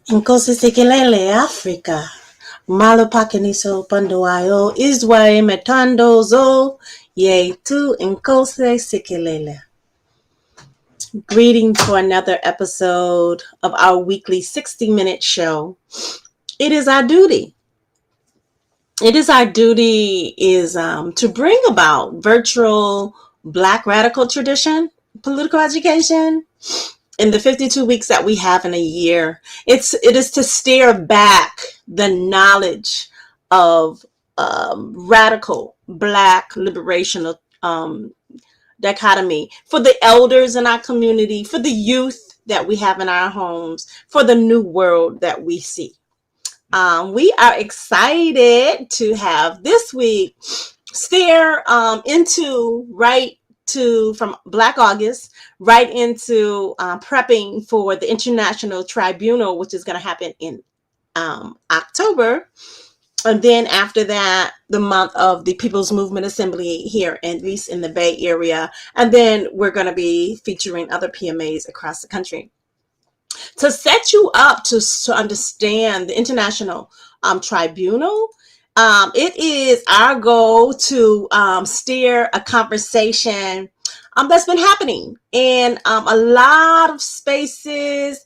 Nkosi Sikelele Africa. Malo pakeniso pandoayo Israel metandozo ye tu Nkosi Sikelele. Greeting for another episode of our weekly 60-minute show. It is our duty. To bring about virtual Black radical tradition, political education, in the 52 weeks that we have in a year. It is to steer back the knowledge of radical Black liberational dichotomy for the elders in our community, for the youth that we have in our homes, for the new world that we see. We are excited to have this week steer into from Black August right into prepping for the International Tribunal, which is going to happen in October. And then after that, the month of the People's Movement Assembly here, at least in the Bay Area. And then we're going to be featuring other PMAs across the country. To set you up to understand the International Tribunal, it is our goal to steer a conversation that's been happening in a lot of spaces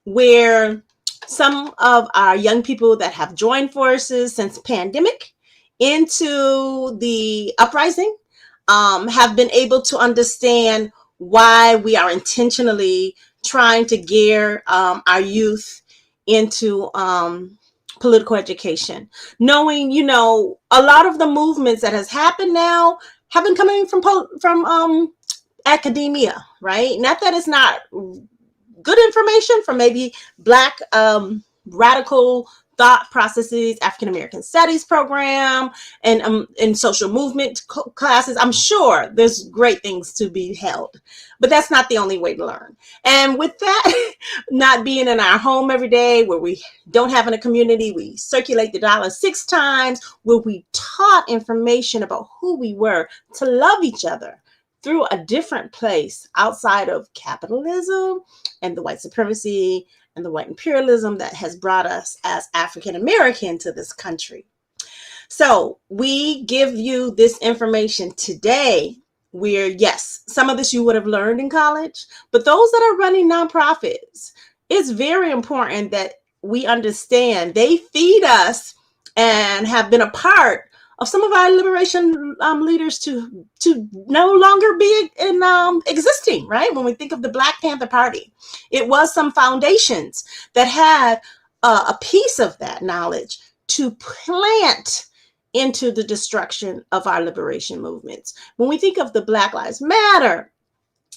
where some of our young people that have joined forces since pandemic into the uprising have been able to understand why we are intentionally trying to gear our youth into political education, knowing, a lot of the movements that has happened now have been coming from academia, right? Not that it's not good information from maybe Black radical thought processes, African American studies program, and in social movement classes. I'm sure there's great things to be held, but that's not the only way to learn. And with that, not being in our home every day, where we don't have in a community, we circulate the dollar 6 times, where we taught information about who we were to love each other through a different place outside of capitalism and the white supremacy and the white imperialism that has brought us as African American to this country. So we give you this information today where, yes, some of this you would have learned in college, but those that are running nonprofits, it's very important that we understand they feed us and have been a part of some of our liberation leaders to no longer be in existing, right? When we think of the Black Panther Party, it was some foundations that had a piece of that knowledge to plant into the destruction of our liberation movements. When we think of the Black Lives Matter,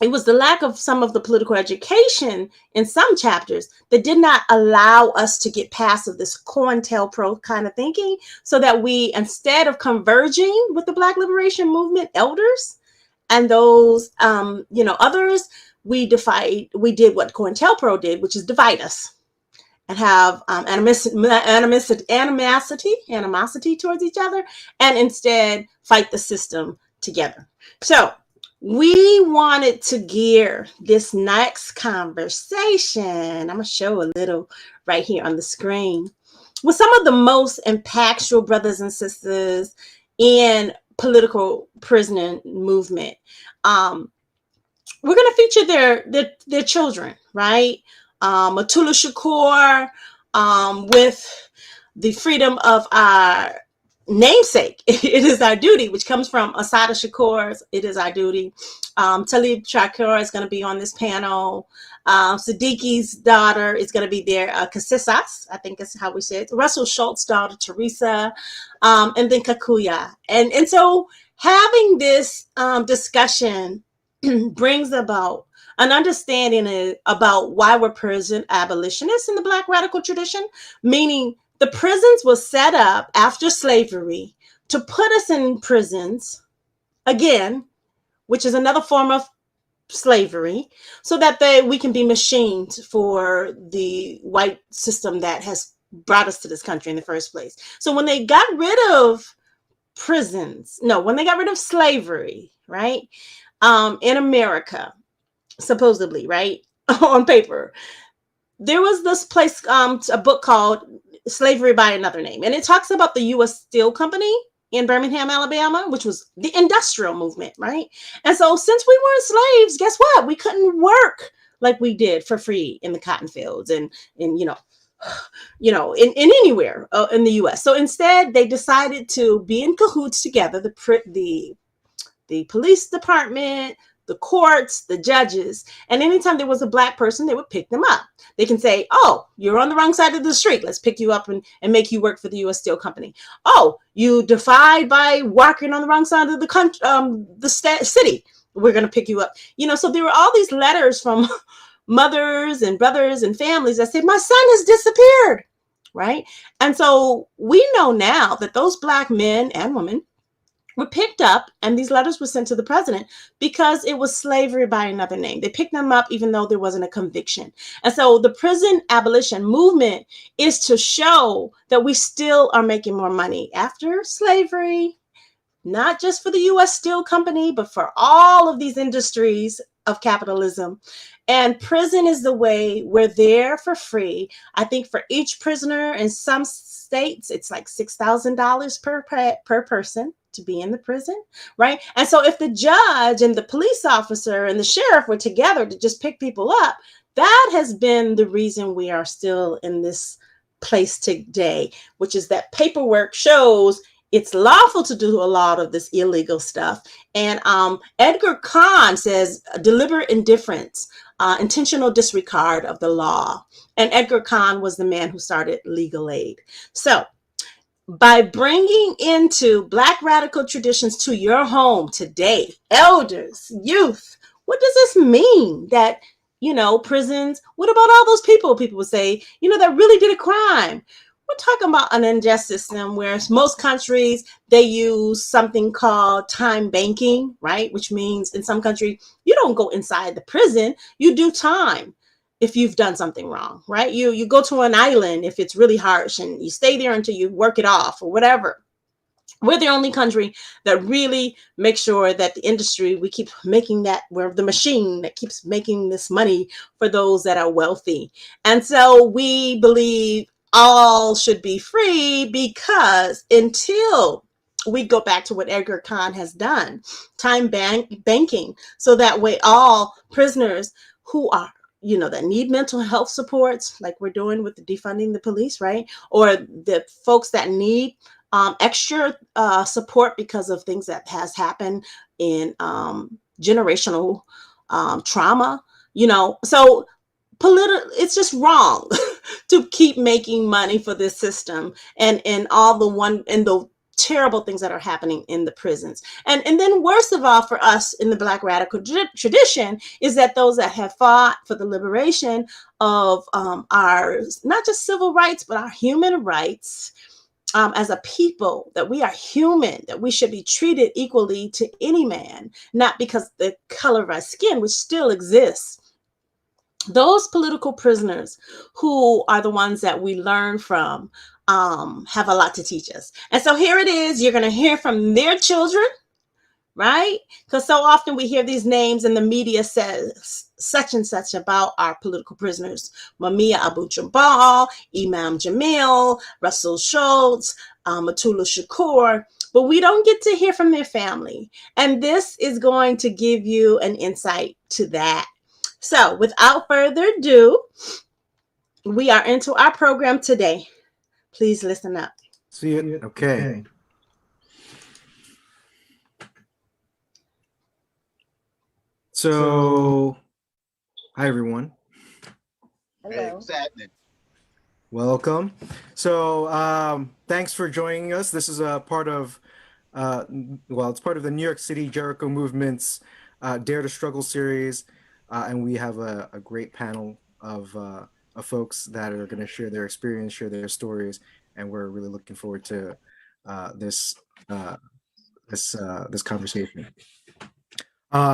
it was the lack of some of the political education in some chapters that did not allow us to get past of this COINTELPRO kind of thinking, so that we, instead of converging with the Black liberation movement elders and those, others, we did what COINTELPRO did, which is divide us and have animosity towards each other, and instead fight the system together. So we wanted to gear this next conversation, I'm going to show a little right here on the screen, with some of the most impactful brothers and sisters in political prisoner movement. We're going to feature their children, right? Mutulu Shakur, with the freedom of our namesake, it is our duty, which comes from Assata Shakur's It Is Our Duty. Talib Shakur is going to be on this panel. Sadiqi's daughter is going to be there. Kasisas, I think is how we say it. Russell Schultz's daughter, Teresa, and then Kakuya. And so having this discussion brings about an understanding about why we're prison abolitionists in the Black radical tradition, meaning the prisons were set up after slavery to put us in prisons again, which is another form of slavery, so that we can be machined for the white system that has brought us to this country in the first place. So when they got rid of when they got rid of slavery, right, in America, supposedly, right, on paper, there was this place, a book called Slavery by Another Name, and it talks about the U.S. Steel Company in Birmingham, Alabama, which was the industrial movement, right? And so since we weren't slaves, guess what? We couldn't work like we did for free in the cotton fields and in anywhere in the U.S. So instead, they decided to be in cahoots together. The police department, the courts, the judges, and anytime there was a Black person, they would pick them up. They can say, oh, you're on the wrong side of the street. Let's pick you up and make you work for the U.S. Steel Company. Oh, you defied by walking on the wrong side of the country, city. We're going to pick you up. So there were all these letters from mothers and brothers and families that said, my son has disappeared, right? And so we know now that those Black men and women were picked up, and these letters were sent to the president because it was slavery by another name. They picked them up even though there wasn't a conviction. And so the prison abolition movement is to show that we still are making more money after slavery, not just for the U.S. Steel Company, but for all of these industries of capitalism. And prison is the way. We're there for free. I think for each prisoner in some states, it's like $6,000 per person to be in the prison, right? And so if the judge and the police officer and the sheriff were together to just pick people up, that has been the reason we are still in this place today, which is that paperwork shows it's lawful to do a lot of this illegal stuff. And Edgar Kahn says deliberate indifference, intentional disregard of the law. And Edgar Kahn was the man who started legal aid. So by bringing into Black radical traditions to your home today, elders, youth, what does this mean? That, prisons, what about all those people would say, that really did a crime? We're talking about an unjust system where most countries, they use something called time banking, right? Which means in some countries, you don't go inside the prison, you do time if you've done something wrong, right? You go to an island if it's really harsh and you stay there until you work it off or whatever. We're the only country that really makes sure that the industry, we keep making that, we're the machine that keeps making this money for those that are wealthy. And so we believe all should be free because until we go back to what Edgar Kahn has done, time banking, so that way all prisoners who are that need mental health supports, like we're doing with the defunding the police, right? Or the folks that need extra support because of things that has happened in generational trauma, so it's just wrong to keep making money for this system and all the terrible things that are happening in the prisons. And then worst of all for us in the Black radical tradition is that those that have fought for the liberation of our, not just civil rights, but our human rights as a people, that we are human, that we should be treated equally to any man, not because the color of our skin, which still exists. Those political prisoners who are the ones that we learn from have a lot to teach us. And so here it is, you're going to hear from their children, right? Because so often we hear these names and the media says such and such about our political prisoners: Mumia Abu-Jamal, Imam Jamil, Russell Schultz, Matula Shakur, but we don't get to hear from their family. And this is going to give you an insight to that. So without further ado, we are into our program today. Please listen up. See it? Okay. So, hi everyone. Hello. Hey, what's happening? Welcome. So, thanks for joining us. This is a part of, it's part of the New York City Jericho Movement's Dare to Struggle series. And we have a great panel of folks that are going to share their experience, share their stories, and we're really looking forward to this conversation.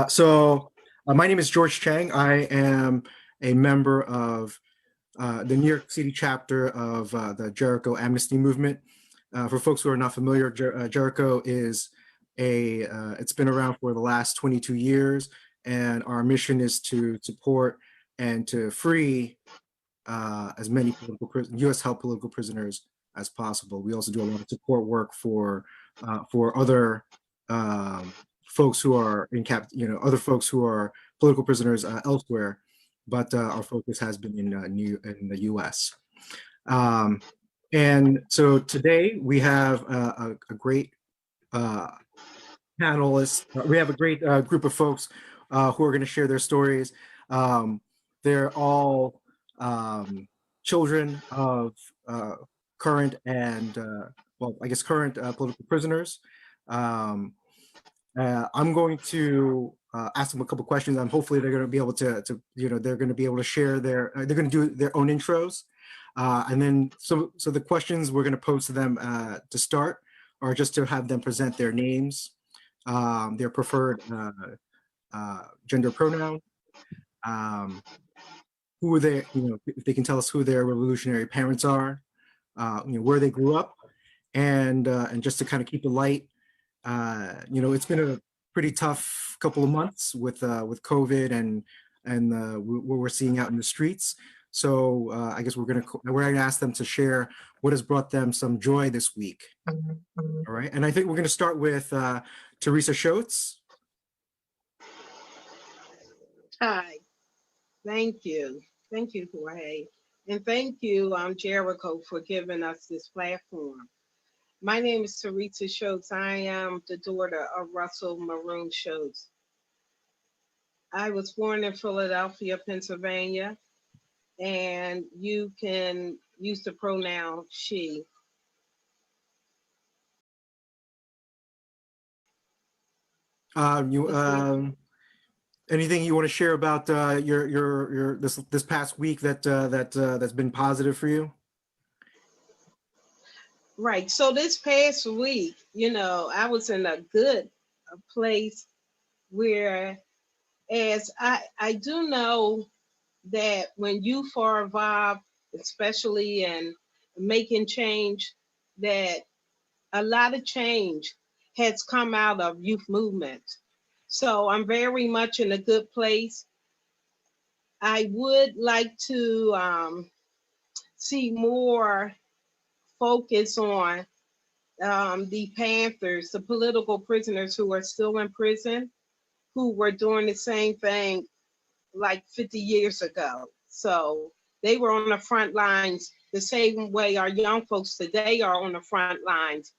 So my name is George Chang. I am a member of the New York City chapter of the Jericho Amnesty Movement. For folks who are not familiar, Jericho is it's been around for the last 22 years. And our mission is to support and to free as many U.S. held political prisoners as possible. We also do a lot of support work for other folks who are other folks who are political prisoners elsewhere, but our focus has been in the U.S. And so today we have a great panelists. We have a great group of folks who are going to share their stories. They're all children of current and, current political prisoners. I'm going to ask them a couple questions, and hopefully they're going to be able to they're going to be able to share they're going to do their own intros. And then, so the questions we're going to pose to them to start are just to have them present their names, their preferred gender pronoun, who are they, if they can tell us who their revolutionary parents are, where they grew up, and just to kind of keep it light. It's been a pretty tough couple of months with COVID and what we're seeing out in the streets. So I guess we're gonna ask them to share what has brought them some joy this week. All right, and I think we're gonna start with Teresa Schultz. Hi, thank you, Jorge, and thank you, Jericho, for giving us this platform. My name is Teresa Schultz. I am the daughter of Russell Maroon Schultz. I was born in Philadelphia, Pennsylvania, and you can use the pronoun she. Anything you want to share about your this past week that's been positive for you? Right. So this past week, I was in a good place where, as I do know that when youth are involved, especially in making change, that a lot of change has come out of youth movement. So I'm very much in a good place. I would like to see more focus on the Panthers, the political prisoners who are still in prison, who were doing the same thing like 50 years ago. So they were on the front lines the same way our young folks today are on the front lines.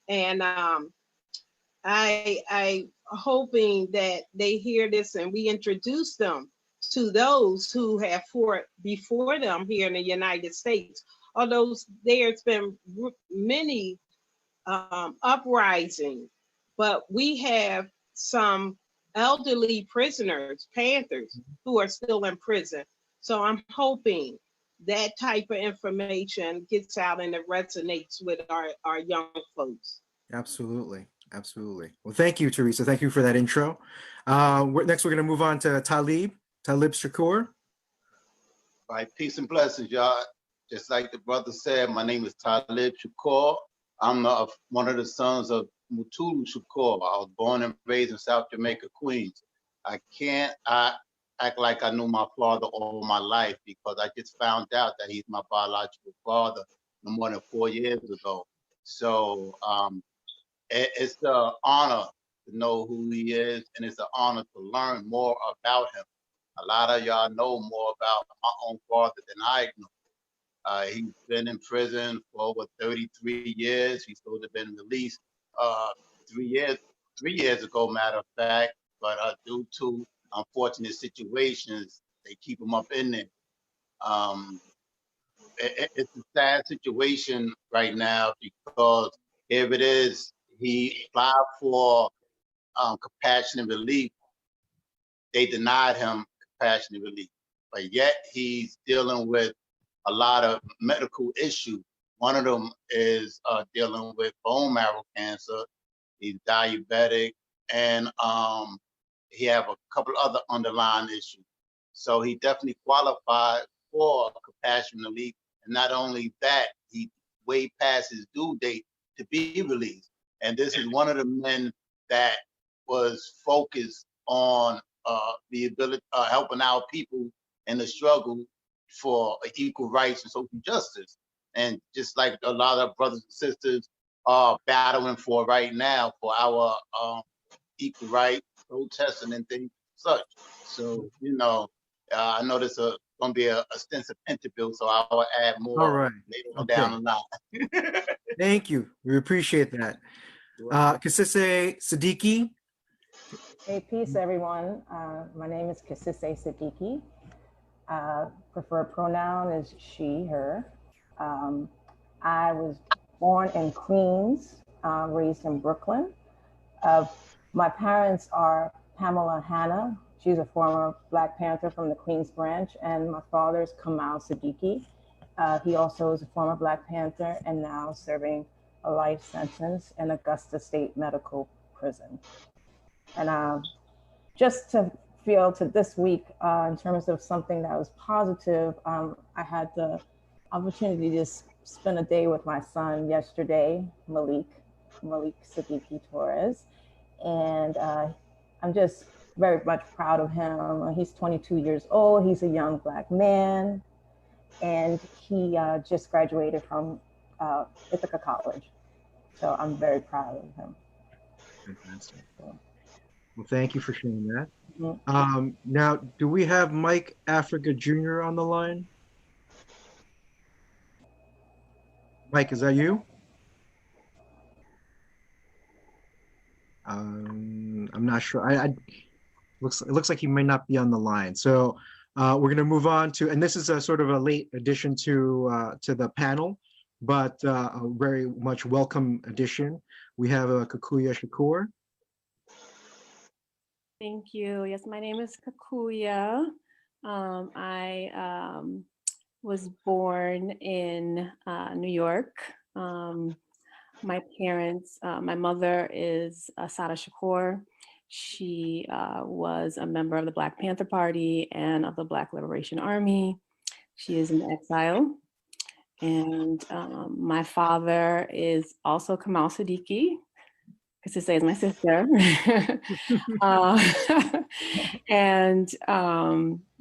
And I hoping that they hear this and we introduce them to those who have fought before them here in the United States. Although there's been many uprisings, but we have some elderly prisoners, Panthers, who are still in prison. So I'm hoping that type of information gets out and it resonates with our young folks. Absolutely. Absolutely. Well, thank you, Teresa. Thank you for that intro. Next, we're going to move on to Talib Shakur. All right, peace and blessings, y'all. Just like the brother said, my name is Talib Shakur. I'm one of the sons of Mutulu Shakur. I was born and raised in South Jamaica, Queens. I can't act like I knew my father all my life because I just found out that he's my biological father no more than 4 years ago. So it's an honor to know who he is, and it's an honor to learn more about him. A lot of y'all know more about my own father than I know. He's been in prison for over 33 years. He's supposed to have been released 3 years ago, matter of fact, but due to unfortunate situations, they keep him up in there. It's a sad situation right now because here it is, he applied for compassionate relief. They denied him compassionate relief, but yet he's dealing with a lot of medical issues. One of them is dealing with bone marrow cancer. He's diabetic, and he have a couple other underlying issues. So he definitely qualified for compassionate relief. And not only that, he way past his due date to be released. And this is one of the men that was focused on the ability helping our people in the struggle for equal rights and social justice. And just like a lot of brothers and sisters are battling for right now for our equal rights, protesting and things such. So, I know this is going to be a extensive interview, so I'll add All more right. later on Okay. down the line. Thank you. We appreciate that. Kasise Siddiqui. Hey, peace, everyone. My name is Kasise Siddiqui. Preferred pronoun is she, her. I was born in Queens, raised in Brooklyn. My parents are Pamela Hanna. She's a former Black Panther from the Queens branch, and my father is Kamal Siddiqui. He also is a former Black Panther and now serving a life sentence in Augusta State Medical Prison. And just to feel to this week, in terms of something that was positive, I had the opportunity to spend a day with my son yesterday, Malik Siddiqui Torres. And I'm just very much proud of him. He's 22 years old. He's a young Black man. And he just graduated from Ithaca College. So I'm very proud of him. Fantastic. Well, thank you for sharing that. Mm-hmm. Now, do we have Mike Africa Jr. on the line? Mike, is that you? I'm not sure. It looks like he may not be on the line. So we're going to move on to, and this is a sort of a late addition to the panel, but a very much welcome addition. We have Kakuya Shakur. Thank you. Yes, my name is Kakuya. I was born in New York. My parents, my mother is Sada Shakur. She was a member of the Black Panther Party and of the Black Liberation Army. She is in exile. And my father is also Kamal Siddiqui, because is my sister. And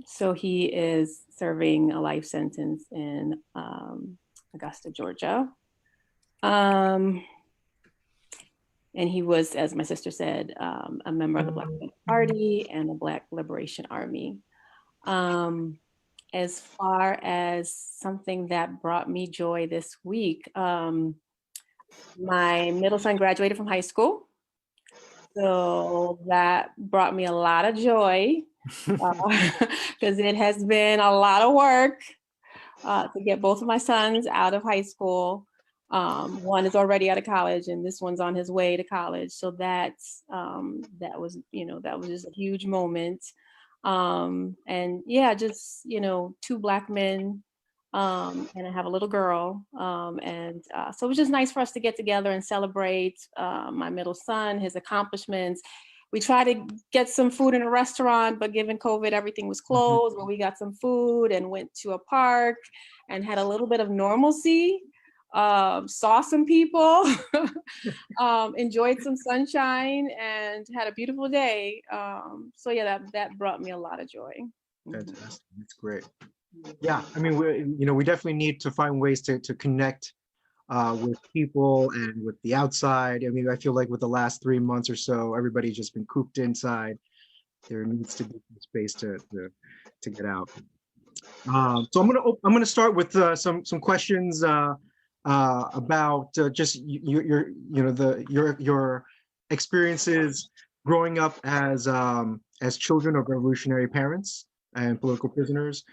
so he is serving a life sentence in Augusta, Georgia. And he was, as my sister said, a member of the Black Panther Party and the Black Liberation Army. As far as something that brought me joy this week, my middle son graduated from high school. So that brought me a lot of joy because it has been a lot of work to get both of my sons out of high school. One is already out of college and this one's on his way to college. So that was just a huge moment. And yeah, just, two Black men, and I have a little girl. So it was just nice for us to get together and celebrate my middle son, his accomplishments. We tried to get some food in a restaurant, but given COVID, everything was closed. But we got some food and went to a park and had a little bit of normalcy. Saw some people, enjoyed some sunshine, and had a beautiful day. So yeah, that brought me a lot of joy. Fantastic. That's great. Yeah, I mean, we definitely need to find ways to connect with people and with the outside. I mean, I feel like with the last 3 months or so, everybody's just been cooped inside. There needs to be space to get out. So I'm gonna start with some questions about just your experiences growing up as children of revolutionary parents and political prisoners.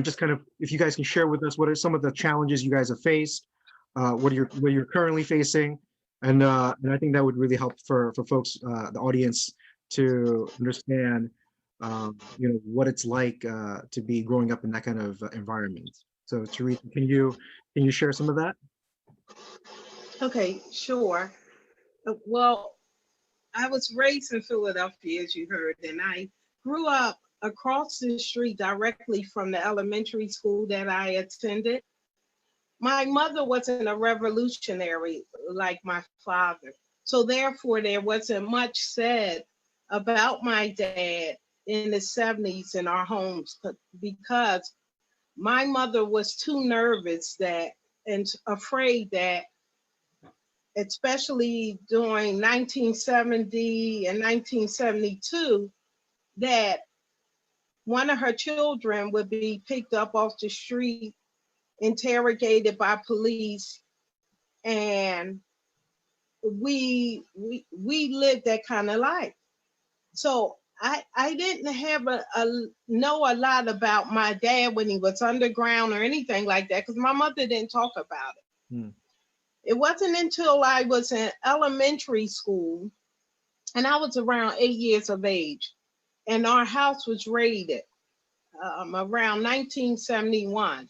Just kind of, if you guys can share with us what are some of the challenges you guys have faced, what you're currently facing, and I think that would really help for folks, the audience, to understand what it's like to be growing up in that kind of environment. So Teresa, can you share some of that? Okay, sure. Well, I was raised in Philadelphia, as you heard, and I grew up across the street directly from the elementary school that I attended. My mother wasn't a revolutionary like my father. So therefore, there wasn't much said about my dad in the 70s in our homes because my mother was too nervous and afraid that, especially during 1970 and 1972, that one of her children would be picked up off the street, interrogated by police, and we lived that kind of life. So I didn't have know a lot about my dad when he was underground or anything like that, because my mother didn't talk about it. Hmm. It wasn't until I was in elementary school, and I was around 8 years of age, and our house was raided around 1971.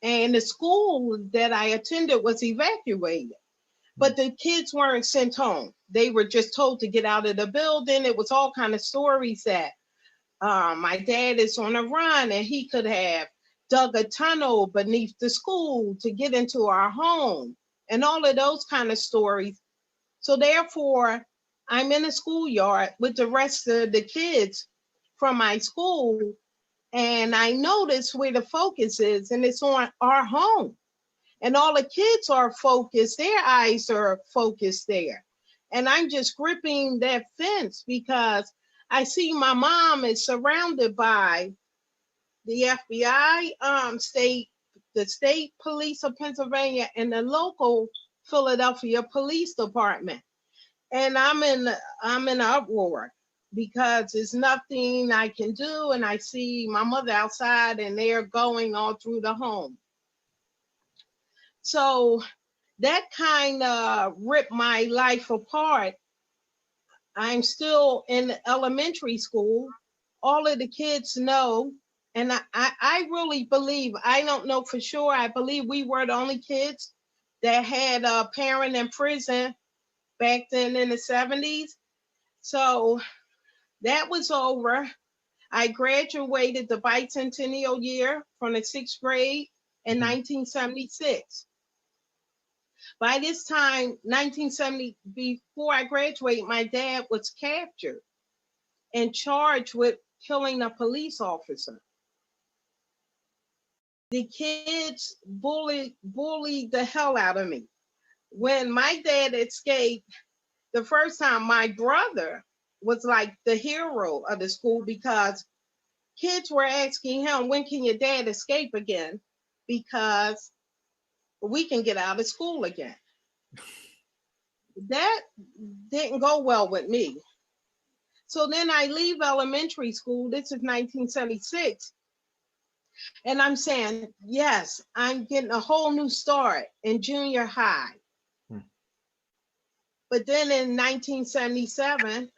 And the school that I attended was evacuated, but the kids weren't sent home. They were just told to get out of the building. It was all kind of stories that my dad is on a run and he could have dug a tunnel beneath the school to get into our home, and all of those kind of stories. So therefore, I'm in a schoolyard with the rest of the kids from my school, and I notice where the focus is, and it's on our home. And all the kids are focused, their eyes are focused there. And I'm just gripping that fence because I see my mom is surrounded by the FBI, the state police of Pennsylvania, and the local Philadelphia Police Department. And I'm in uproar because there's nothing I can do. And I see my mother outside and they're going all through the home. So that kind of ripped my life apart. I'm still in elementary school. All of the kids know, and I really believe, I don't know for sure, I believe we were the only kids that had a parent in prison back then in the 70s. So that was over. I graduated the bicentennial year from the 6th grade in 1976. By this time, 1970, before I graduated, my dad was captured and charged with killing a police officer. The kids bullied the hell out of me. When my dad escaped, the first time, my brother was like the hero of the school because kids were asking him, when can your dad escape again? Because we can get out of school again. That didn't go well with me. So then I leave elementary school. This is 1976. And I'm saying, yes, I'm getting a whole new start in junior high. But then in 1977,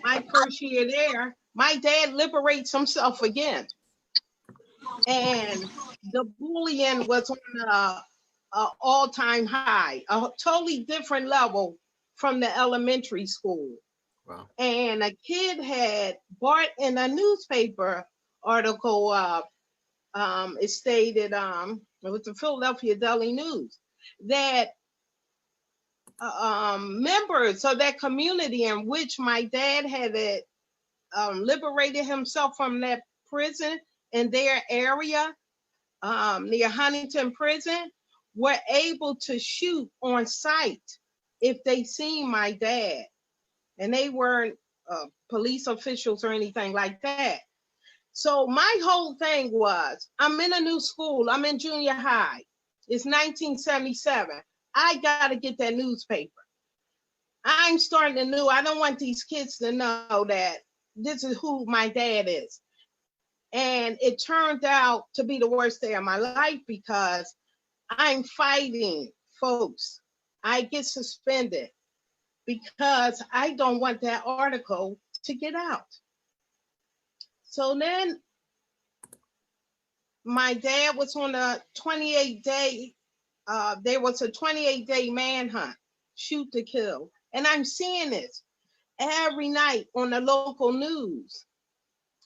my first year there, my dad liberates himself again. And the bullying was on an all-time high, a totally different level from the elementary school. Wow. And a kid had brought in a newspaper article, it stated, it was the Philadelphia Daily News, that members of that community in which my dad had liberated himself from that prison in their area, near Huntington Prison, were able to shoot on sight if they seen my dad. And they weren't police officials or anything like that. So my whole thing was, I'm in a new school, I'm in junior high. It's 1977. I gotta get that newspaper. I'm starting to know, I don't want these kids to know that this is who my dad is. And it turned out to be the worst day of my life because I'm fighting folks. I get suspended because I don't want that article to get out. So then my dad was on a 28-day, there was a 28-day manhunt, shoot to kill. And I'm seeing this every night on the local news.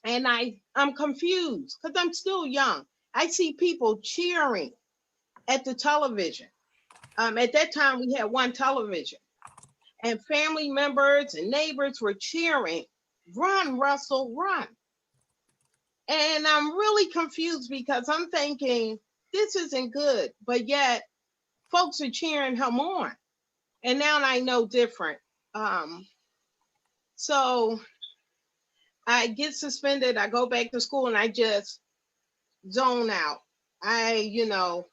And I'm confused because I'm still young. I see people cheering at the television. At that time, we had one television. And family members and neighbors were cheering, run, Russell, run. And I'm really confused because I'm thinking this isn't good, but yet folks are cheering him on. And now I know different. So I get suspended, I go back to school, and I just zone out. I'm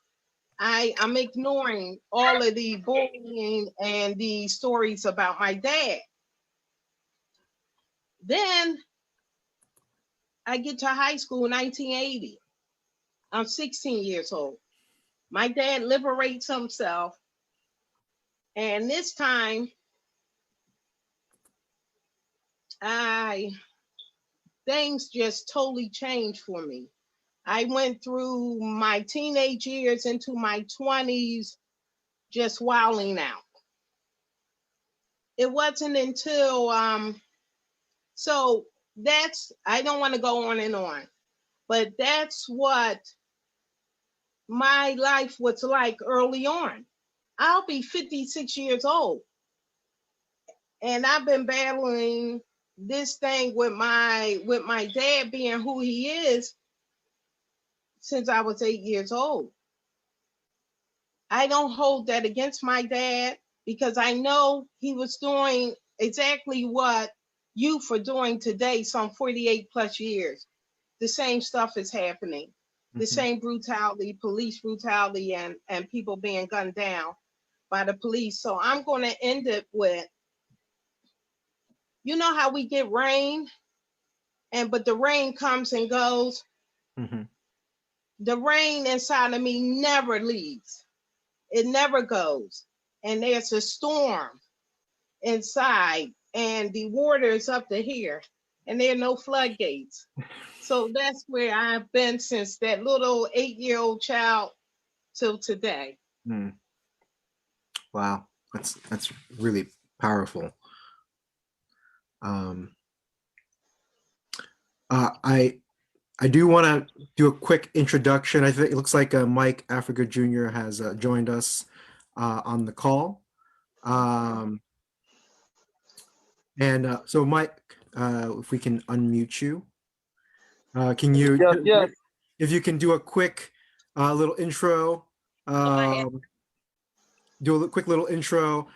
ignoring all of the bullying and the stories about my dad. Then I get to high school in 1980. I'm 16 years old. My dad liberates himself. And this time, things just totally changed for me. I went through my teenage years into my 20s just wilding out. It wasn't until, I don't want to go on and on, but that's what my life was like early on. I'll be 56 years old, and I've been battling this thing with my dad being who he is since I was 8 years old. I don't hold that against my dad because I know he was doing exactly what youth are doing today, some 48 plus years. The same stuff is happening. The same brutality, police brutality, and people being gunned down by the police. So I'm going to end it with, you know how we get rain, but the rain comes and goes. Mm-hmm. The rain inside of me never leaves. It never goes. And there's a storm inside, and the water is up to here, and there are no floodgates. So that's where I've been since that little 8-year-old child till today. Mm. Wow, that's really powerful. I do want to do a quick introduction. I think it looks like Mike Africa Jr. has joined us on the call. So Mike, if we can unmute you, can you? Yes. If you can do a quick little intro, quick little intro.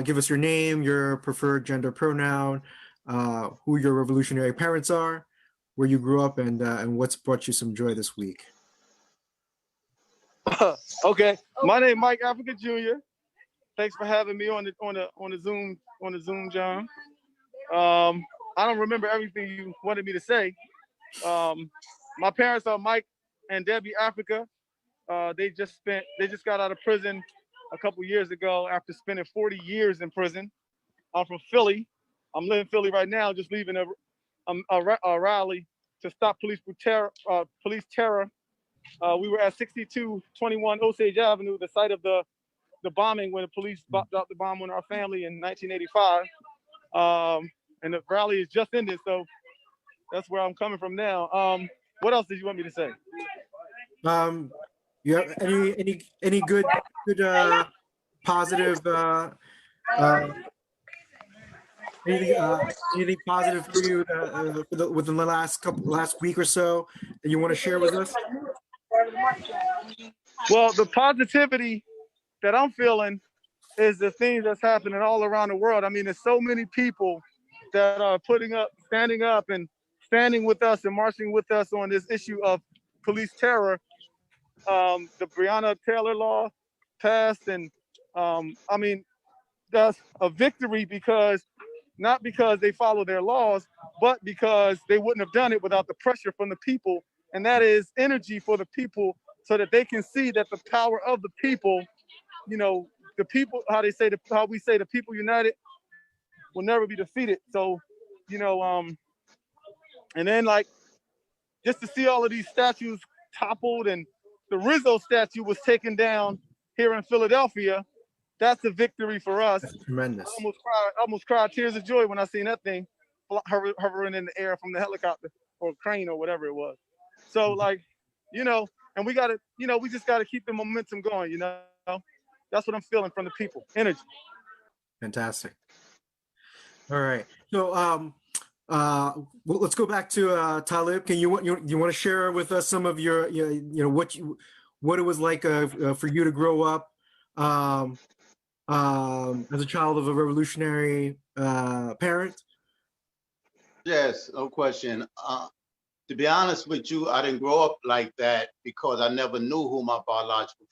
Give us your name, your preferred gender pronoun, who your revolutionary parents are, where you grew up, and what's brought you some joy this week. Okay, my name is Mike Africa Jr. Thanks for having me on the Zoom, John. I don't remember everything you wanted me to say. My parents are Mike and Debbie Africa. They just got out of prison a couple years ago after spending 40 years in prison. I'm from Philly. I'm living in Philly right now, just leaving a rally to stop police terror. We were at 6221 Osage Avenue, the site of the bombing when the police dropped the bomb on our family in 1985. And the rally is just ended, so that's where I'm coming from now. What else did you want me to say? You have any good positive anything positive for you within the last week or so that you want to share with us? Well, the positivity that I'm feeling is the things that's happening all around the world. I mean, there's so many people that are standing up and standing with us and marching with us on this issue of police terror. The Breonna Taylor law passed, and I mean, that's a victory not because they follow their laws, but because they wouldn't have done it without the pressure from the people. And that is energy for the people so that they can see that the power of the people, the people, how we say the people united will never be defeated. So, and then just to see all of these statues toppled, and the Rizzo statue was taken down here in Philadelphia. That's a victory for us. That's tremendous. I almost cried tears of joy when I seen that thing hovering in the air from the helicopter or crane or whatever it was. So and we gotta, we just gotta keep the momentum going, That's what I'm feeling from the people. Energy. Fantastic. All right. So Well, let's go back to Talib. Can you want to share with us some of your what it was like for you to grow up as a child of a revolutionary parent? Yes, no question. To be honest with you, I didn't grow up like that because I never knew who my biological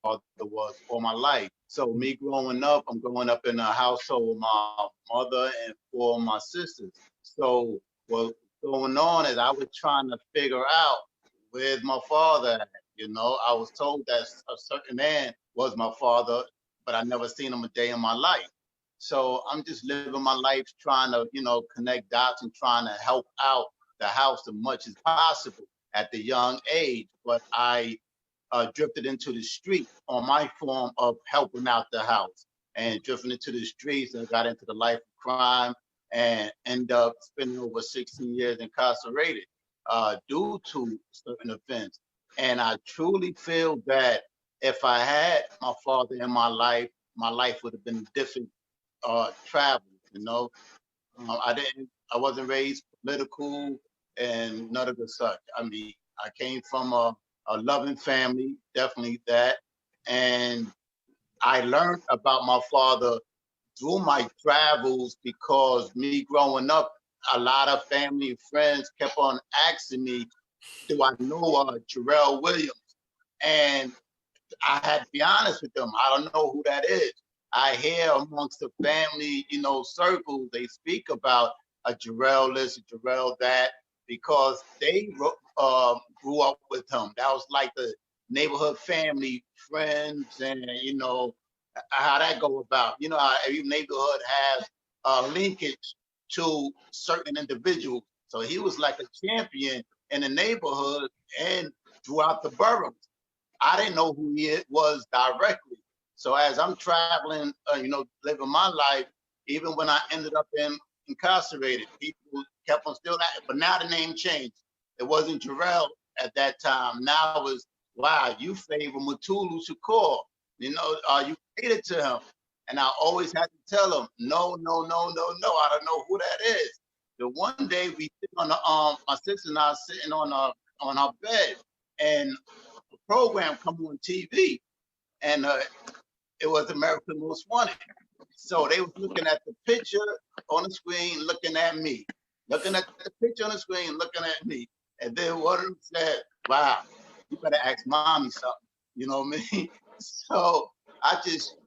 father was all my life. So me growing up, I'm growing up in a household with my mother and 4 of my sisters. So what's going on is I was trying to figure out where's my father at. You know, I was told that a certain man was my father, but I never seen him a day in my life. So I'm just living my life trying to, connect dots and trying to help out the house as much as possible at the young age. But I drifted into the street on my form of helping out the house and drifting into the streets and got into the life of crime and ended up spending over 16 years incarcerated due to certain offense. And I truly feel that if I had my father in my life would have been different travel, I wasn't raised political and none of the such. I mean, I came from a loving family, definitely that. And I learned about my father through my travels because me growing up, a lot of family and friends kept on asking me, do I know Jarrell Williams? And I had to be honest with them. I don't know who that is. I hear amongst the family, circles, they speak about a Jarrell this, a Jarrell that, because they grew up with him. That was like the neighborhood family, friends, and how that go about. You know how every neighborhood has a linkage to certain individuals. So he was like a champion in the neighborhood and throughout the boroughs. I didn't know who he was directly. So as I'm traveling, living my life, even when I ended up incarcerated, people kept on still that, but now the name changed. It wasn't Jarrell at that time. Now it was, wow, you favor Mutulu Shakur. You related to him. And I always had to tell him, no, I don't know who that is. The one day we sit on my sister and I sitting on our bed, and a program come on TV, and it was America's Most Wanted. So they was looking at the picture on the screen, looking at me, looking at the picture on the screen, looking at me. And then one of them said, wow, you better ask mommy something. You know what I mean? So I just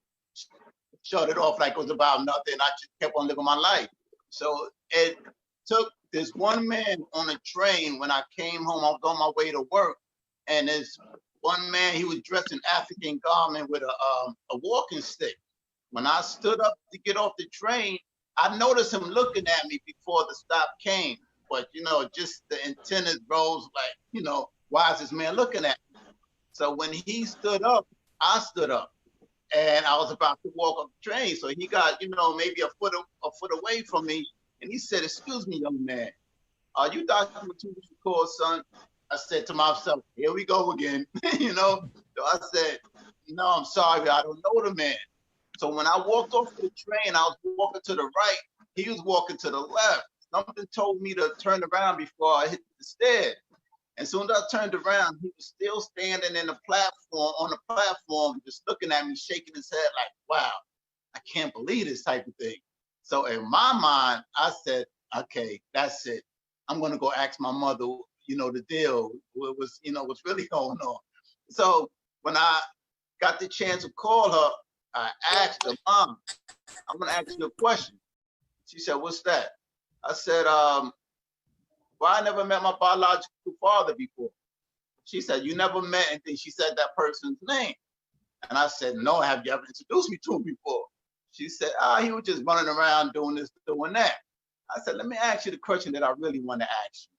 shut it off like it was about nothing. I just kept on living my life. So it took this one man on a train when I came home. I was on my way to work, and this one man, he was dressed in African garment with a walking stick. When I stood up to get off the train, I noticed him looking at me before the stop came. But just the antennas rose like, why is this man looking at me? So when he stood up, I stood up, and I was about to walk up the train. So he got, maybe a foot away from me, and he said, "Excuse me, young man, are you Dr. Mutulu Shakur's son?" I said to myself, "Here we go again." So I said, "No, I'm sorry, I don't know the man." So when I walked off the train, I was walking to the right. He was walking to the left. Something told me to turn around before I hit the stairs. And soon as I turned around, he was still standing on the platform, just looking at me, shaking his head like, wow, I can't believe this type of thing. So in my mind, I said, okay, that's it. I'm going to go ask my mother, the deal, what's really going on. So when I got the chance to call her, I asked her, Mom, I'm going to ask you a question. She said, what's that? I said, well, I never met my biological father before. She said, you never met, and then she said that person's name. And I said, no, have you ever introduced me to him before? She said, he was just running around doing this, doing that. I said, let me ask you the question that I really want to ask you.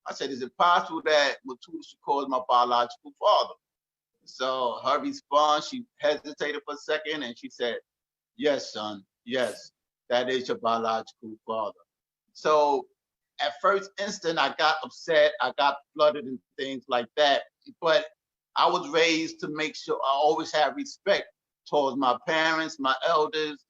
I said, is it possible that Mutulu Shakur is my biological father? So her response, she hesitated for a second, and she said, yes, son, yes, that is your biological father. So at first instant, I got upset, I got flooded and things like that. But I was raised to make sure I always have respect towards my parents, my elders,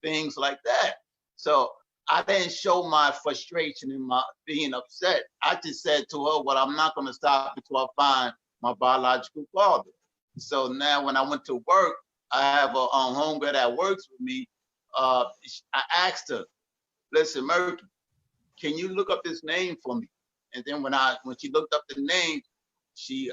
things like that. So I didn't show my frustration and my being upset. I just said to her, well, I'm not going to stop until I find my biological father. So now when I went to work, I have a homegirl that works with me. I asked her, listen, Murphy, can you look up this name for me? And then when she looked up the name,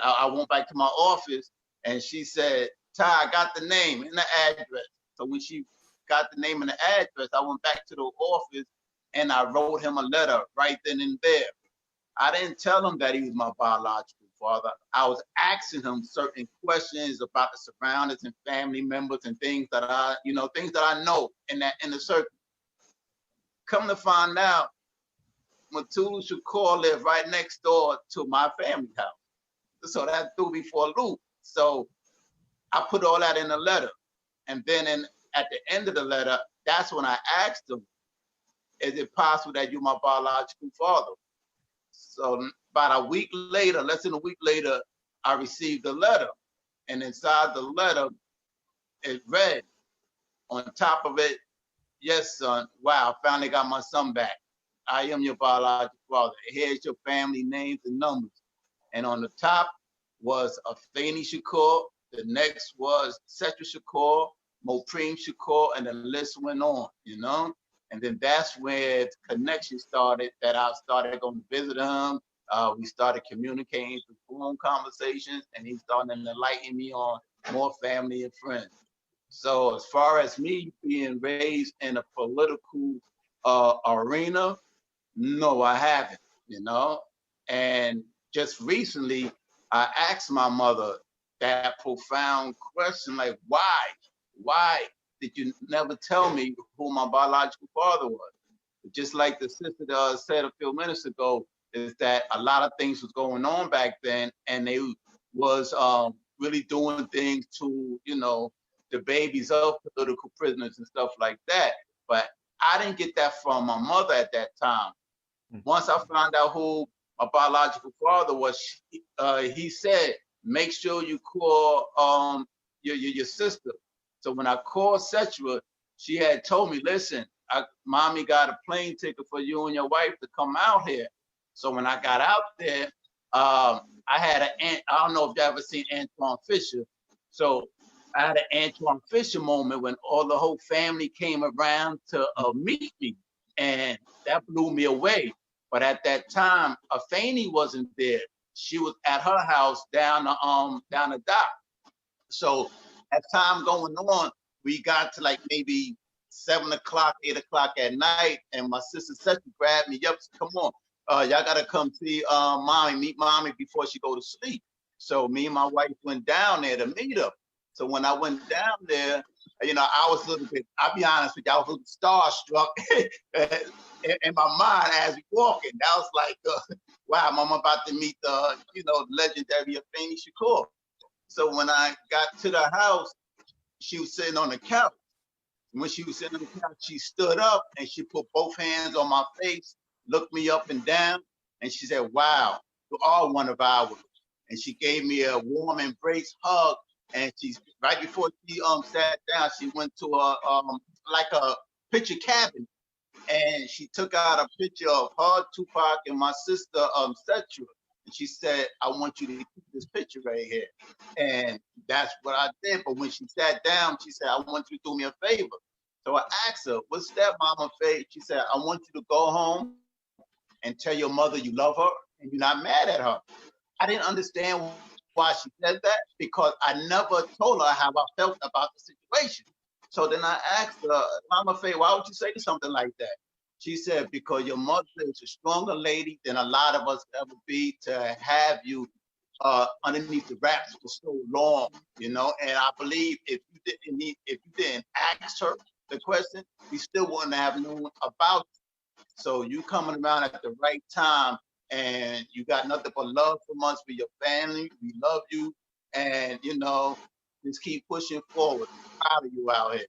I went back to my office and she said, Ty, I got the name and the address. So when she got the name and the address, I went back to the office and I wrote him a letter right then and there. I didn't tell him that he was my biological father. I was asking him certain questions about the surroundings and family members and things that I know in the circle. Come to find out, Mutulu Shakur lived right next door to my family house. So that threw me for a loop. So I put all that in the letter. And then at the end of the letter, that's when I asked him, is it possible that you're my biological father? So about a week later, less than a week later, I received a letter. And inside the letter, it read on top of it, yes, son, wow, finally got my son back. I am your biological father. Here's your family names and numbers. And on the top was Afeni Shakur. The next was Setra Shakur, Mopreme Shakur, and the list went on, you know? And then that's where the connection started, that I started going to visit him. We started communicating through phone conversations, and he started enlightening me on more family and friends. So as far as me being raised in a political arena, no, I haven't, you know? And just recently, I asked my mother that profound question, like, why did you never tell me who my biological father was? Just like the sister said a few minutes ago, is that a lot of things was going on back then, and they was really doing things to, you know, the babies of political prisoners and stuff like that. But I didn't get that from my mother at that time. Once I found out who my biological father was, he said, make sure you call your sister. So when I called Setra, she had told me, listen, mommy got a plane ticket for you and your wife to come out here. So when I got out there, I had I don't know if you ever seen Antoine Fisher. So I had an Antoine Fisher moment when all the whole family came around to meet me, and that blew me away. But at that time, Afeni wasn't there. She was at her house down the dock. So as time going on, we got to like maybe 7 o'clock, 8 o'clock at night, and my sister Setra grabbed me up, said, come on, y'all gotta come see mommy, meet mommy before she go to sleep. So me and my wife went down there to meet her. So when I went down there, you know, I was a little bit, I'll be honest with you, I was a little starstruck in my mind as we walking. That was like, wow, mama about to meet the, you know, legendary Afeni Shakur. So when I got to the house, she was sitting on the couch. When she was sitting on the couch, she stood up and she put both hands on my face, looked me up and down, and she said, wow, you are one of ours. And she gave me a warm embrace hug. And she, right before she sat down, she went to like a picture cabinet, and she took out a picture of her, Tupac, and my sister Setra. And she said, I want you to keep this picture right here. And that's what I did. But when she sat down, she said, I want you to do me a favor. So I asked her, what's that, mama favor? She said, I want you to go home and tell your mother you love her and you're not mad at her. I didn't understand why she said that, because I never told her how I felt about the situation. So then I asked her, Mama Faye, why would you say something like that? She said, because your mother is a stronger lady than a lot of us ever be to have you underneath the wraps for so long, you know. And I believe if you didn't ask her the question, we still wouldn't have known about it. So you coming around at the right time, and you got nothing but love from us, for your family. We love you, and you know, just keep pushing forward. Proud of you out here.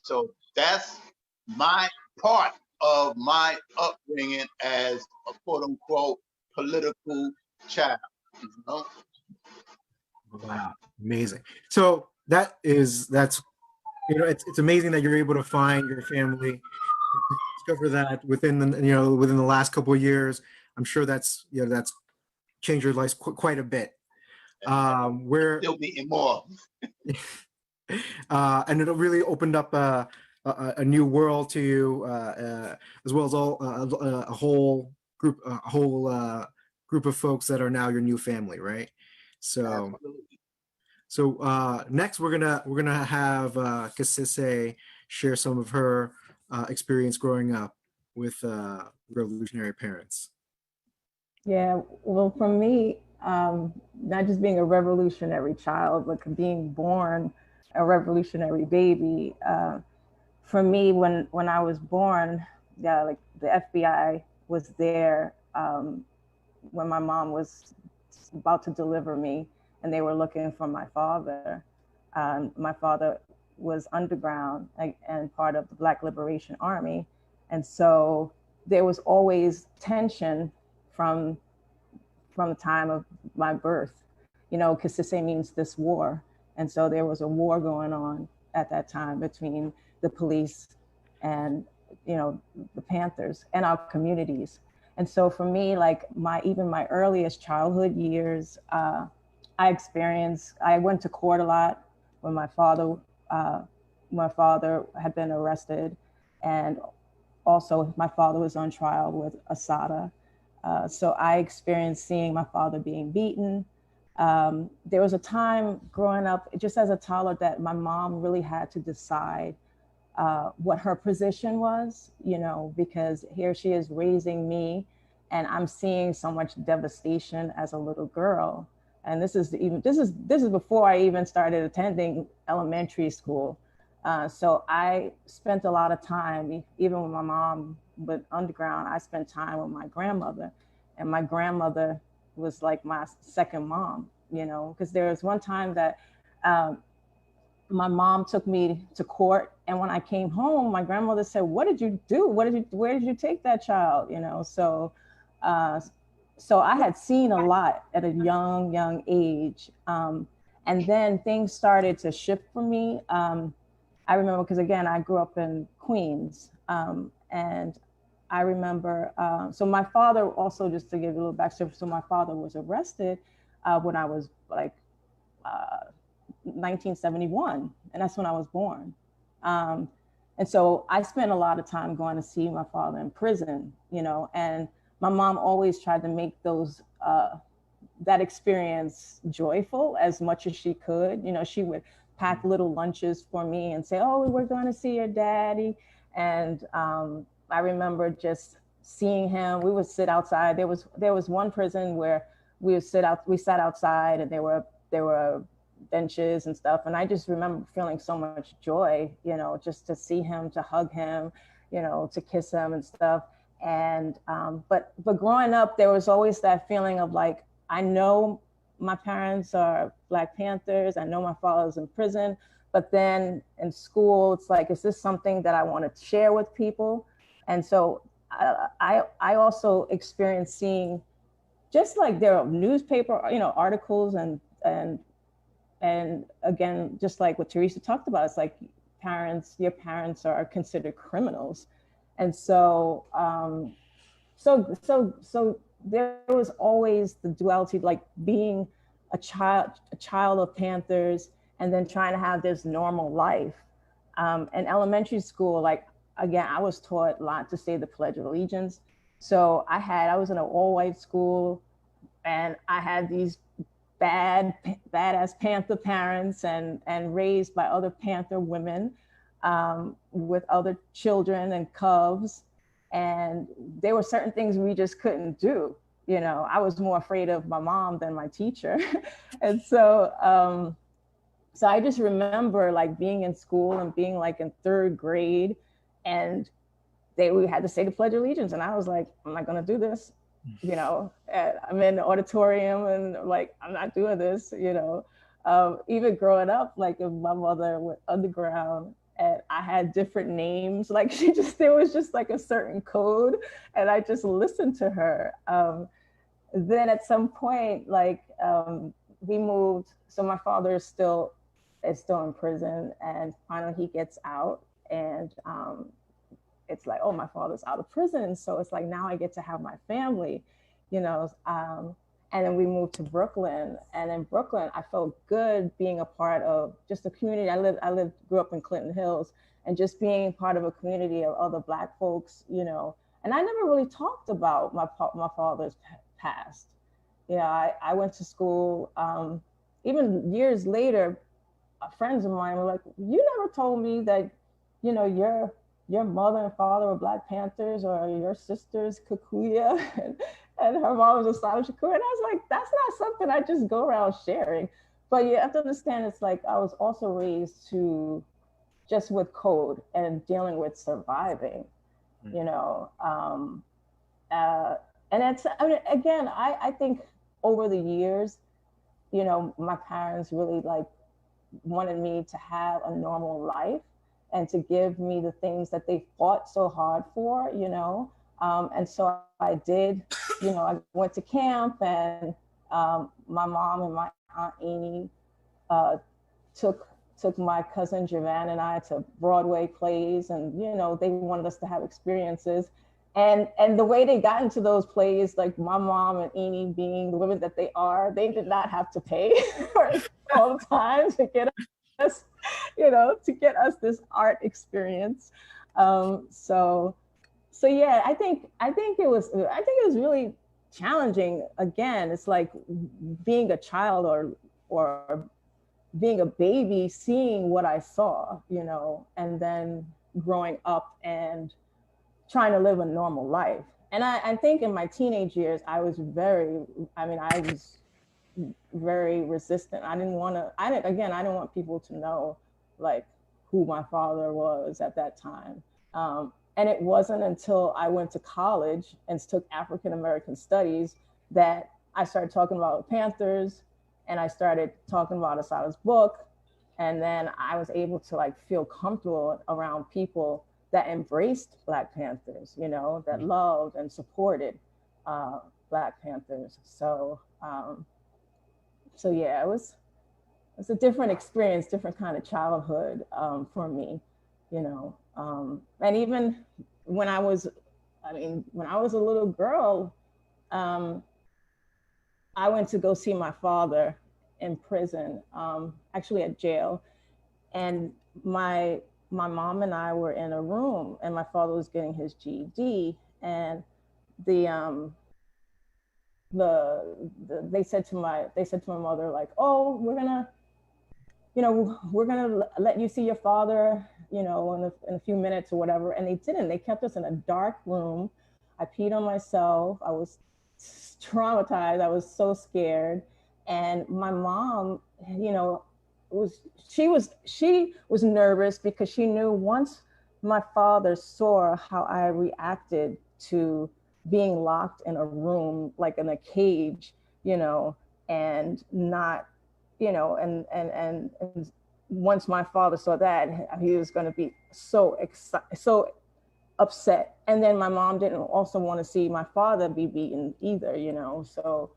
So that's my part of my upbringing as a quote unquote political child. You know? Wow, amazing. So that's you know, it's amazing that you're able to find your family, discover that within the last couple of years. I'm sure that's changed your life quite a bit. Where Still meeting more. and it really opened up a new world to you, as well as a whole group of folks that are now your new family, right? So. Absolutely. So next, we're gonna have Kasise share some of her experience growing up with revolutionary parents. Yeah, well, for me, not just being a revolutionary child, but being born a revolutionary baby. For me, when I was born, yeah, like the FBI was there when my mom was about to deliver me, and they were looking for my father. My father was underground and part of the Black Liberation Army, and so there was always tension from the time of my birth. You know, Kasise means this war. And so there was a war going on at that time between the police and, you know, the Panthers and our communities. And so for me, like even my earliest childhood years, I went to court a lot when my father had been arrested. And also my father was on trial with Asada. So I experienced seeing my father being beaten. There was a time growing up, just as a toddler, that my mom really had to decide what her position was, you know, because here she is raising me and I'm seeing so much devastation as a little girl. And this is before I even started attending elementary school. So I spent a lot of time, even with my mom, but underground, I spent time with my grandmother. And my grandmother was like my second mom, you know, because there was one time that my mom took me to court. And when I came home, my grandmother said, "What did you do? Where did you take that child?" You know, so I had seen a lot at a young age. And then things started to shift for me. I remember, because again, I grew up in Queens, and I remember, so my father also, just to give you a little backstory, so my father was arrested when I was like 1971, and that's when I was born. And so I spent a lot of time going to see my father in prison, you know, and my mom always tried to make that experience joyful as much as she could. You know, she would pack little lunches for me and say, "Oh, we're going to see your daddy." And I remember just seeing him. We would sit outside. There was one prison where we sat outside, and there were benches and stuff. And I just remember feeling so much joy, you know, just to see him, to hug him, you know, to kiss him and stuff. And but growing up, there was always that feeling of like, I know my parents are Black Panthers. I know my father's in prison, but then in school, it's like, is this something that I want to share with people? And so I also experienced seeing, just like there are newspaper, you know, articles and again, just like what Teresa talked about, it's like your parents are considered criminals. And so, so there was always the duality, like being a child of Panthers, and then trying to have this normal life. In elementary school, like, again, I was taught a lot to say the Pledge of Allegiance. So I was in an all-white school, and I had these badass Panther parents and raised by other Panther women with other children and cubs. And there were certain things we just couldn't do. You know, I was more afraid of my mom than my teacher. And so, so I just remember like being in school and being like in third grade, and we had to say the Pledge of Allegiance. And I was like, I'm not gonna do this. You know, I'm in the auditorium and like, I'm not doing this, you know. Even growing up, like if my mother went underground and I had different names, like there was just like a certain code, and I just listened to her. Then at some point, like we moved, so my father is still in prison, and finally he gets out, and it's like, oh, my father's out of prison. So it's like, now I get to have my family, you know. And then we moved to Brooklyn. And in Brooklyn, I felt good being a part of just the community. Grew up in Clinton Hills, and just being part of a community of other Black folks, you know. And I never really talked about my father's past. Yeah, I went to school, even years later, friends of mine were like, you never told me that, you know, your mother and father were Black Panthers, or your sister's Kikuya, and her mom was a Asylum Shakur. And I was like, that's not something I just go around sharing. But you have to understand, it's like I was also raised to just with code and dealing with surviving, you know. And it's, I mean, again, I think over the years, you know, my parents really like wanted me to have a normal life and to give me the things that they fought so hard for, you know. And so I did, you know, I went to camp, and my mom and my Aunt Amy took my cousin Javan and I to Broadway plays, and, you know, they wanted us to have experiences. And the way they got into those plays, like my mom and Amy being the women that they are, they did not have to pay all the time to get us, you know, to get us this art experience. So yeah, I think it was really challenging. Again, it's like being a child or being a baby, seeing what I saw, you know, and then growing up and trying to live a normal life. And I think in my teenage years, I was very resistant. I didn't want people to know like who my father was at that time. And it wasn't until I went to college and took African American studies that I started talking about Panthers, and I started talking about Assata's book. And then I was able to like feel comfortable around people that embraced Black Panthers, you know, that loved and supported Black Panthers. So yeah, it was a different experience, different kind of childhood for me, you know. And even when I was a little girl, I went to go see my father in prison, actually at jail. And my mom and I were in a room, and my father was getting his GED, and they said to my mother, like, oh, we're gonna let you see your father, you know, in a few minutes or whatever. And they didn't. They kept us in a dark room. I peed on myself. I was traumatized. I was so scared. And my mom, you know, she was nervous because she knew once my father saw how I reacted to being locked in a room, like in a cage, you know, and not, you know, and once my father saw that, he was going to be so upset. And then my mom didn't also want to see my father be beaten either, you know. So,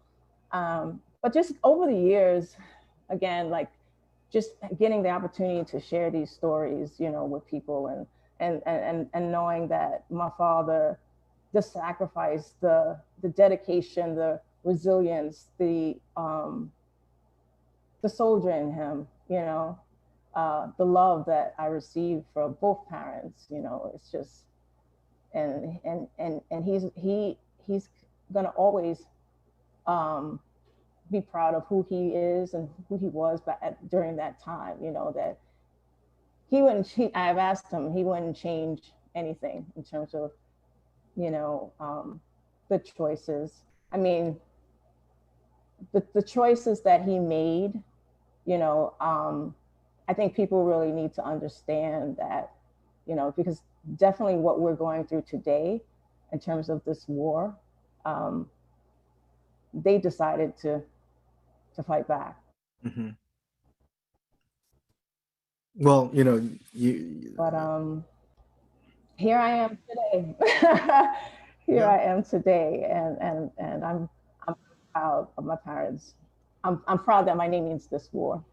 but just over the years, again, like just getting the opportunity to share these stories, you know, with people, and knowing that my father, the sacrifice, the dedication, the resilience, the soldier in him, you know, the love that I received from both parents, you know, it's just, and he's gonna always be proud of who he is and who he was during that time, you know, that I've asked him, he wouldn't change anything in terms of, you know, the choices. I mean, the choices that he made, you know, I think people really need to understand that, you know, because definitely what we're going through today in terms of this war, they decided to fight back. Mm-hmm. Well, you know, But here I am today. I am today, and I'm proud of my parents. I'm proud that my name means this war.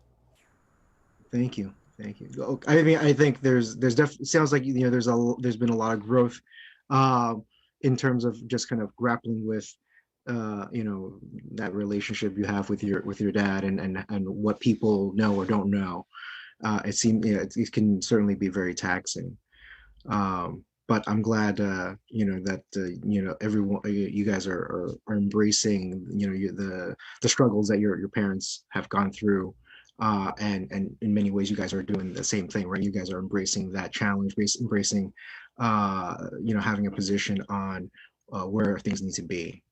Thank you. Thank you. I mean, I think there's definitely sounds like there's been a lot of growth in terms of just kind of grappling with that relationship you have with your dad and what people know or don't know. It seems it can certainly be very taxing. But I'm glad that everyone you guys are embracing the struggles that your parents have gone through. And in many ways, you guys are doing the same thing, right? You guys are embracing that challenge, embracing, having a position on where things need to be.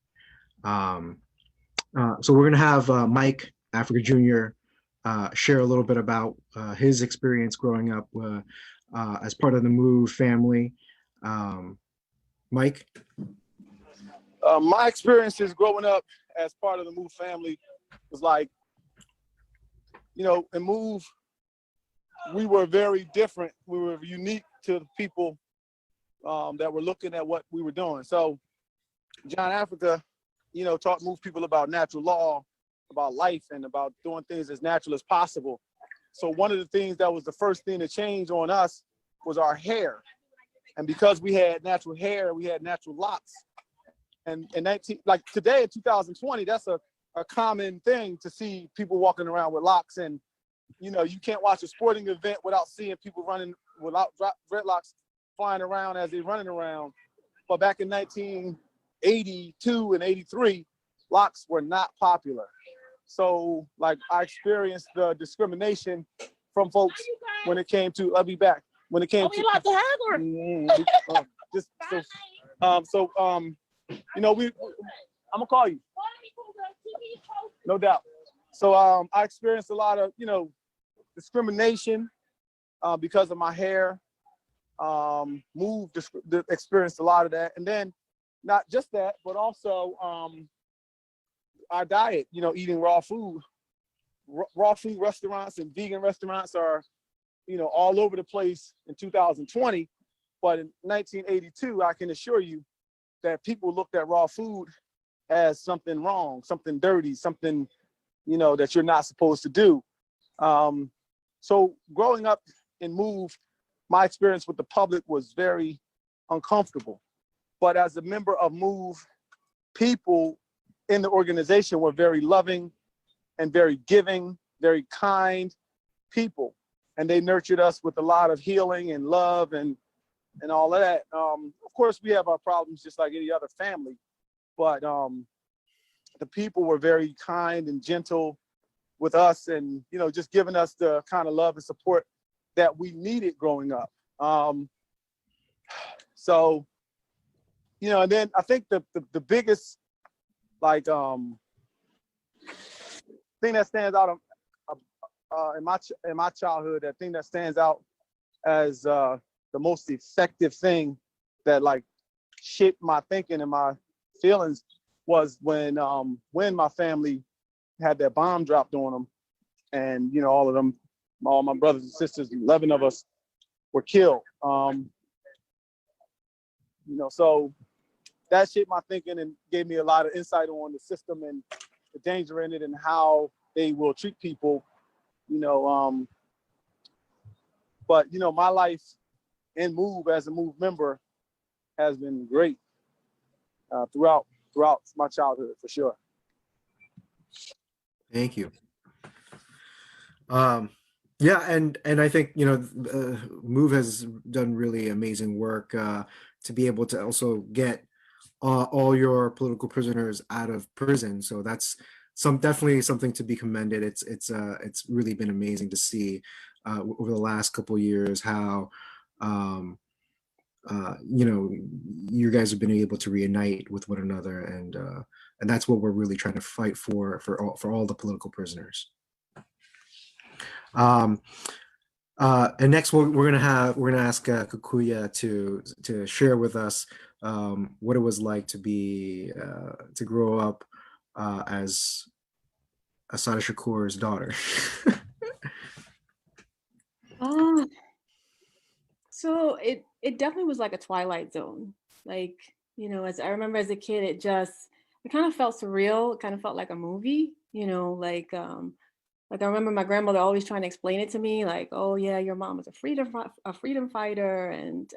So we're gonna have Mike Africa Jr. Share a little bit about his experience growing up as part of the Move family. Mike? My experiences growing up as part of the Move family was like, in Move, we were very different. We were unique to the people that were looking at what we were doing. So John Africa, taught Move people about natural law, about life, and about doing things as natural as possible. So one of the things that was the first thing to change on us was our hair. And because we had natural hair, we had natural locks. And today in 2020, that's a common thing to see people walking around with locks. And, you can't watch a sporting event without seeing people running without dreadlocks flying around as they're running around. But back in 1982 and 83, locks were not popular. So I experienced the discrimination from folks when it came to, I'll be back. When it came to, like the Hagler. I'm gonna call you. No doubt. So I experienced a lot of, discrimination because of my hair. Experienced a lot of that. And then not just that, but also our diet, eating raw food. Raw food restaurants and vegan restaurants are, all over the place in 2020. But in 1982, I can assure you that people looked at raw food as something wrong, something dirty, something, that you're not supposed to do. So growing up in Move, my experience with the public was very uncomfortable. But as a member of Move, people in the organization were very loving and very giving, very kind people. And they nurtured us with a lot of healing and love and all of that. Of course, we have our problems just like any other family, but the people were very kind and gentle with us and, just giving us the kind of love and support that we needed growing up. So, and then I think the biggest, thing that stands out in my childhood, that thing that stands out as the most effective thing that shaped my thinking and my feelings was when my family had that bomb dropped on them, and all my brothers and sisters, 11 of us were killed. So that shaped my thinking and gave me a lot of insight on the system and the danger in it and how they will treat people. But my life in Move as a Move member has been great throughout my childhood, for sure. Thank you. Yeah, and I think Move has done really amazing work to be able to also get all your political prisoners out of prison. So that's definitely something to be commended. It's really been amazing to see over the last couple of years how you guys have been able to reunite with one another, and that's what we're really trying to fight for all the political prisoners. And next we're gonna ask Kikuya to share with us what it was like to grow up as Assata Shakur's daughter. So it definitely was like a Twilight Zone. As I remember as a kid, it kind of felt surreal. It kind of felt like a movie, Like I remember my grandmother always trying to explain it to me, like, oh yeah, your mom was a freedom fighter, and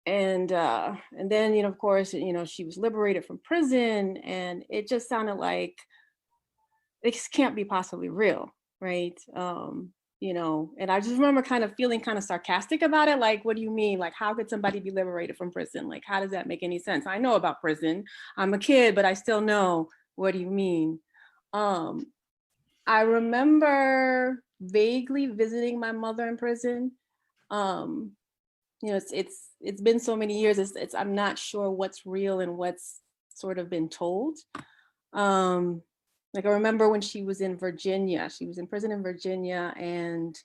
then, you know, of course, you know, she was liberated from prison, and it just sounded like this can't be possibly real, right? You know, and I just remember kind of feeling kind of sarcastic about it. Like, what do you mean? Like, how could somebody be liberated from prison? Like, how does that make any sense? I know about prison. I'm a kid, but I still know, what do you mean? Um, I remember vaguely visiting my mother in prison. Um, you know, it's been so many years. I'm not sure what's real and what's sort of been told. Like I remember when she was in Virginia, she was in prison in Virginia, and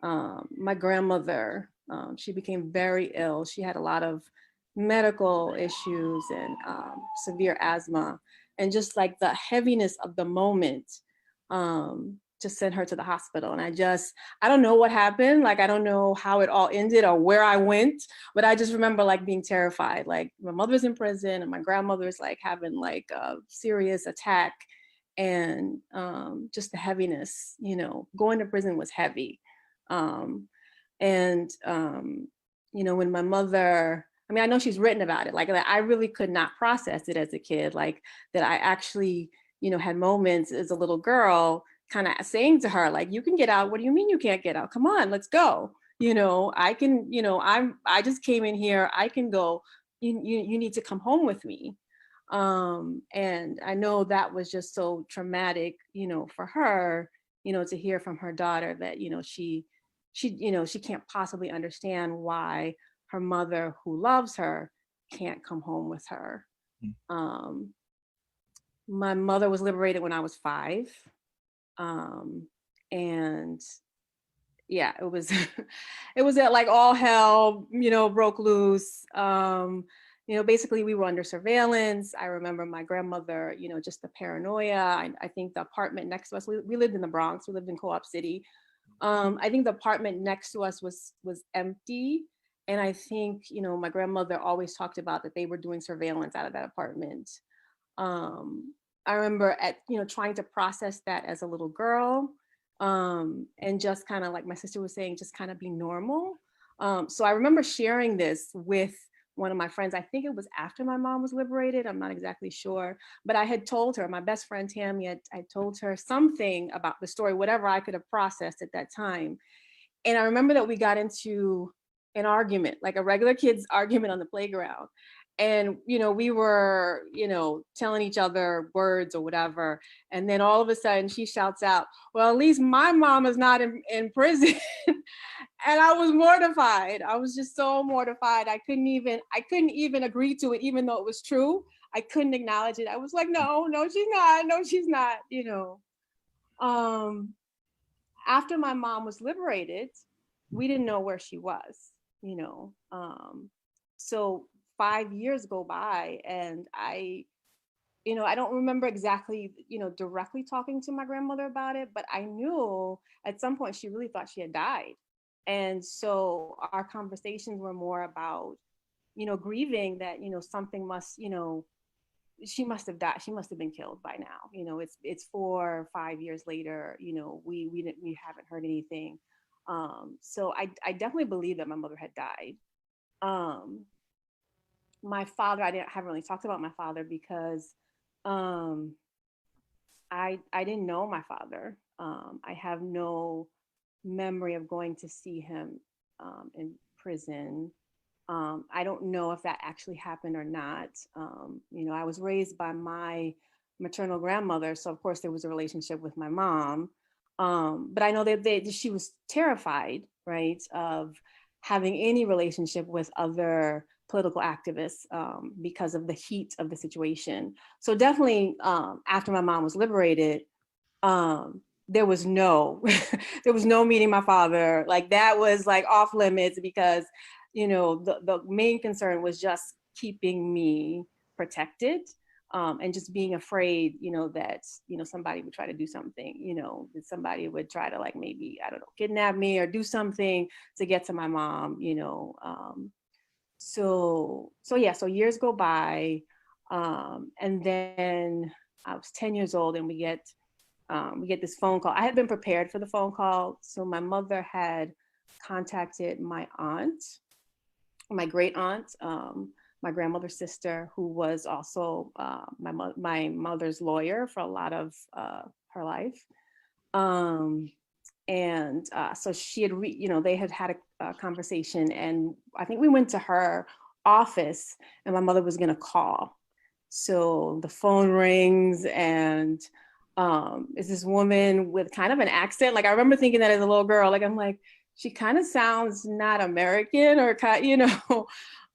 my grandmother, she became very ill. She had a lot of medical issues and severe asthma, and just like the heaviness of the moment, just sent her to the hospital. And I don't know what happened. Like, I don't know how it all ended or where I went, but I just remember like being terrified. Like my mother's in prison and my grandmother's like having like a serious attack, and just the heaviness, you know, going to prison was heavy. Um, and you know, when my mother, I mean, I know she's written about it, like I really could not process it as a kid, like that I actually, you know, had moments as a little girl kind of saying to her, like, you can get out. What do you mean you can't get out? Come on, let's go. You know, I can, you know, I just came in here, I can go. You need to come home with me. And I know that was just so traumatic, you know, for her, you know, to hear from her daughter that, you know, you know, she can't possibly understand why her mother, who loves her, can't come home with her. My mother was liberated when I was 5. And yeah, it was it was like all hell, you know, broke loose. You know, basically we were under surveillance. I remember my grandmother, you know, just the paranoia. I think the apartment next to us, we lived in the Bronx, we lived in Co-op City. I think the apartment next to us was empty. And I think, you know, my grandmother always talked about that they were doing surveillance out of that apartment. I remember you know, trying to process that as a little girl, and just kind of like my sister was saying, just kind of be normal. So I remember sharing this with one of my friends. I think it was after my mom was liberated. I'm not exactly sure, but I had told her, my best friend Tammy, I told her something about the story, whatever I could have processed at that time. And I remember that we got into an argument, like a regular kid's argument on the playground. And, you know, we were, you know, telling each other words or whatever. And then all of a sudden she shouts out, well, at least my mom is not in prison. And I was mortified. I was just so mortified. I couldn't even agree to it, even though it was true. I couldn't acknowledge it. I was like, no, she's not. No, she's not, you know. After my mom was liberated, we didn't know where she was, you know. So 5 years go by, and you know, I don't remember exactly, you know, directly talking to my grandmother about it, but I knew at some point she really thought she had died. And so our conversations were more about, you know, grieving that, you know, something must, you know, she must have died. She must have been killed by now. You know, it's 4 or 5 years later, you know, we haven't heard anything. So I definitely believe that my mother had died. My father, I haven't really talked about my father because I didn't know my father. I have no memory of going to see him in prison. I don't know if that actually happened or not. You know, I was raised by my maternal grandmother, so of course there was a relationship with my mom. But I know that she was terrified, right, of having any relationship with other political activists because of the heat of the situation. So definitely after my mom was liberated, there was no there was no meeting my father. Like that was like off limits because, you know, the main concern was just keeping me protected and just being afraid, you know, that, you know, somebody would try to do something, you know, that somebody would try to like maybe, I don't know, kidnap me or do something to get to my mom, you know. So yeah, so years go by, and then I was 10 years old and we get we get this phone call. I had been prepared for the phone call. So my mother had contacted my aunt, my great aunt, my grandmother's sister, who was also my mother's lawyer for a lot of her life. So she had, they had had a conversation, and I think we went to her office, and my mother was going to call. So the phone rings, and it's this woman with kind of an accent. Like, I remember thinking that as a little girl, like, I'm like, she kind of sounds not American, or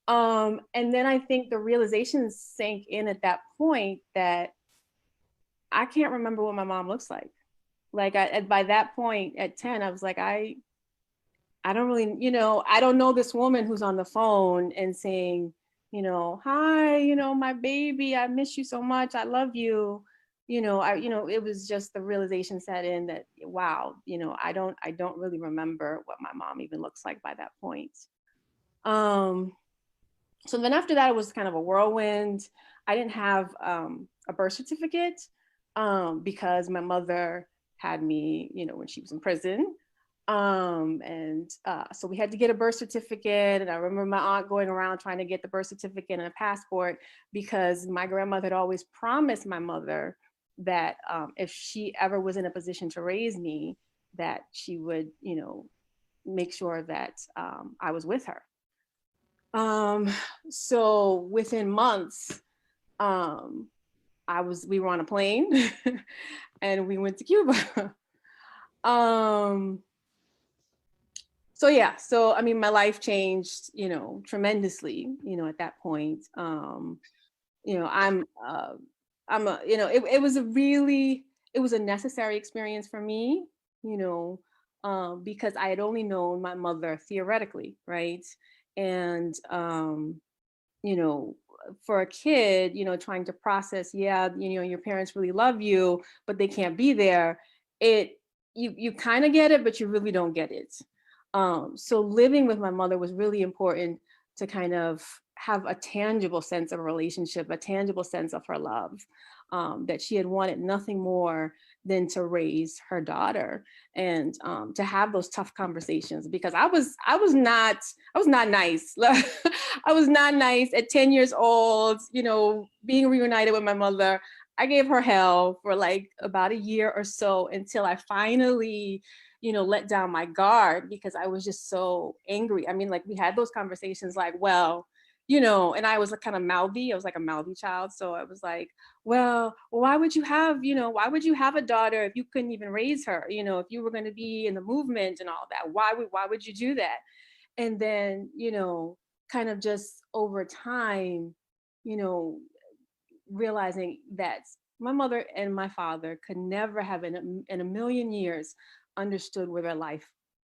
and then I think the realization sank in at that point that I can't remember what my mom looks like. Like, by that point at 10, I was like, I don't really, I don't know this woman who's on the phone and saying, hi, my baby, I miss you so much, I love you. It was just the realization set in that, wow, I don't really remember what my mom even looks like by that point. So then after that, it was kind of a whirlwind. I didn't have a birth certificate because my mother had me, when she was in prison. So we had to get a birth certificate. And I remember my aunt going around trying to get the birth certificate and a passport, because my grandmother had always promised my mother that if she ever was in a position to raise me, that she would, make sure that I was with her. So within months, we were on a plane and we went to Cuba. So I mean, my life changed, tremendously, at that point. It was a necessary experience for me, because I had only known my mother theoretically, right? And, for a kid, trying to process, your parents really love you, but they can't be there. You kind of get it, but you really don't get it. So living with my mother was really important to kind of have a tangible sense of a relationship, a tangible sense of her love, that she had wanted nothing more than to raise her daughter, and to have those tough conversations, because I was not nice. I was not nice at 10 years old, being reunited with my mother. I gave her hell for like about a year or so, until I finally, let down my guard, because I was just so angry. I mean, like, we had those conversations like, well, and I was kind of mouthy. I was like a mouthy child. So I was like, well, why would you have a daughter if you couldn't even raise her? If you were going to be in the movement and all that, why would you do that? And then, kind of just over time, realizing that my mother and my father could never have in a million years understood where their life,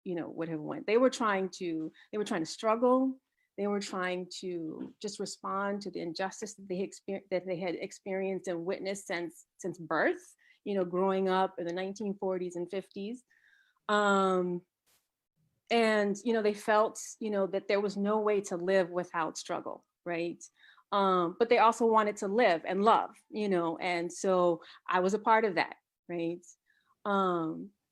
would have went. They were trying to struggle. They were trying to just respond to the injustice that they had experienced and witnessed since birth, growing up in the 1940s and 50s. And, they felt, that there was no way to live without struggle, right? But they also wanted to live and love, and so I was a part of that, right?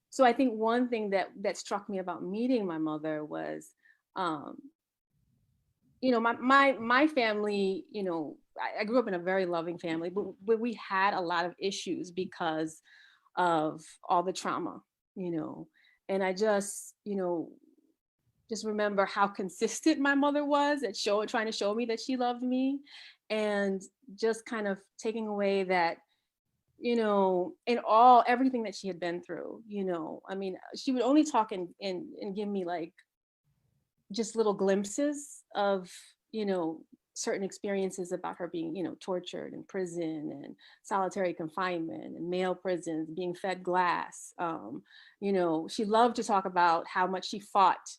So I think one thing that struck me about meeting my mother was, my family, I grew up in a very loving family, but we had a lot of issues because of all the trauma, and I just remember how consistent my mother was at trying to show me that she loved me, and just kind of taking away that, in everything that she had been through, I mean, she would only talk and give me like just little glimpses of, certain experiences about her being, tortured in prison and solitary confinement and male prisons, being fed glass. She loved to talk about how much she fought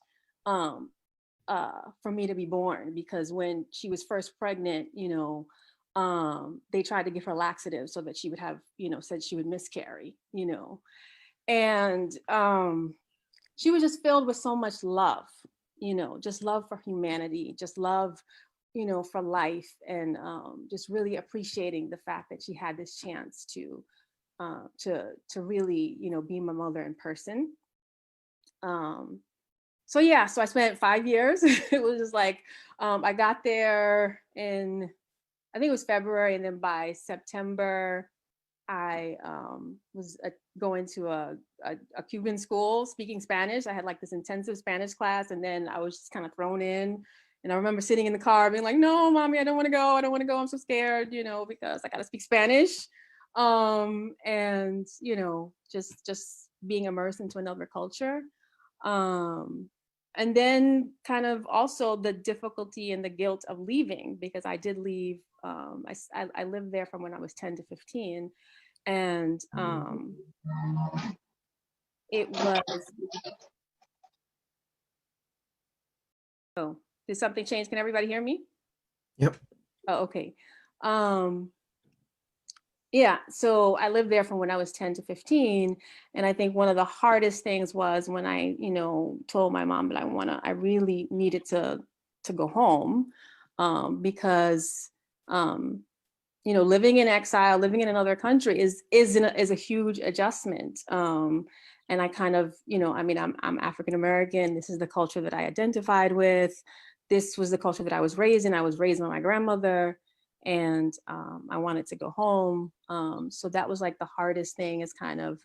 for me to be born, because when she was first pregnant, they tried to give her laxatives so that she would have, said she would miscarry, and she was just filled with so much love, just love for humanity, just love, for life, and just really appreciating the fact that she had this chance to to really, be my mother in person. So yeah, so I spent 5 years. It was just like, I got there in, I think it was February, and then by September, I was going to a Cuban school speaking Spanish. I had like this intensive Spanish class, and then I was just kind of thrown in. And I remember sitting in the car being like, no, mommy, I don't want to go. I don't want to go. I'm so scared, because I got to speak Spanish. And, just being immersed into another culture. And then kind of also the difficulty and the guilt of leaving, because I did leave. I lived there from when I was 10 to 15. And it was, oh, did something change? Can everybody hear me? Yep. Oh, okay. Yeah, so I lived there from when I was 10 to 15. And I think one of the hardest things was when I, told my mom that I really needed to go home, because, living in exile, living in another country is a huge adjustment. And I kind of, I'm African American. This is the culture that I identified with. This was the culture that I was raised in. I was raised by my grandmother, and I wanted to go home. So that was like the hardest thing, is kind of,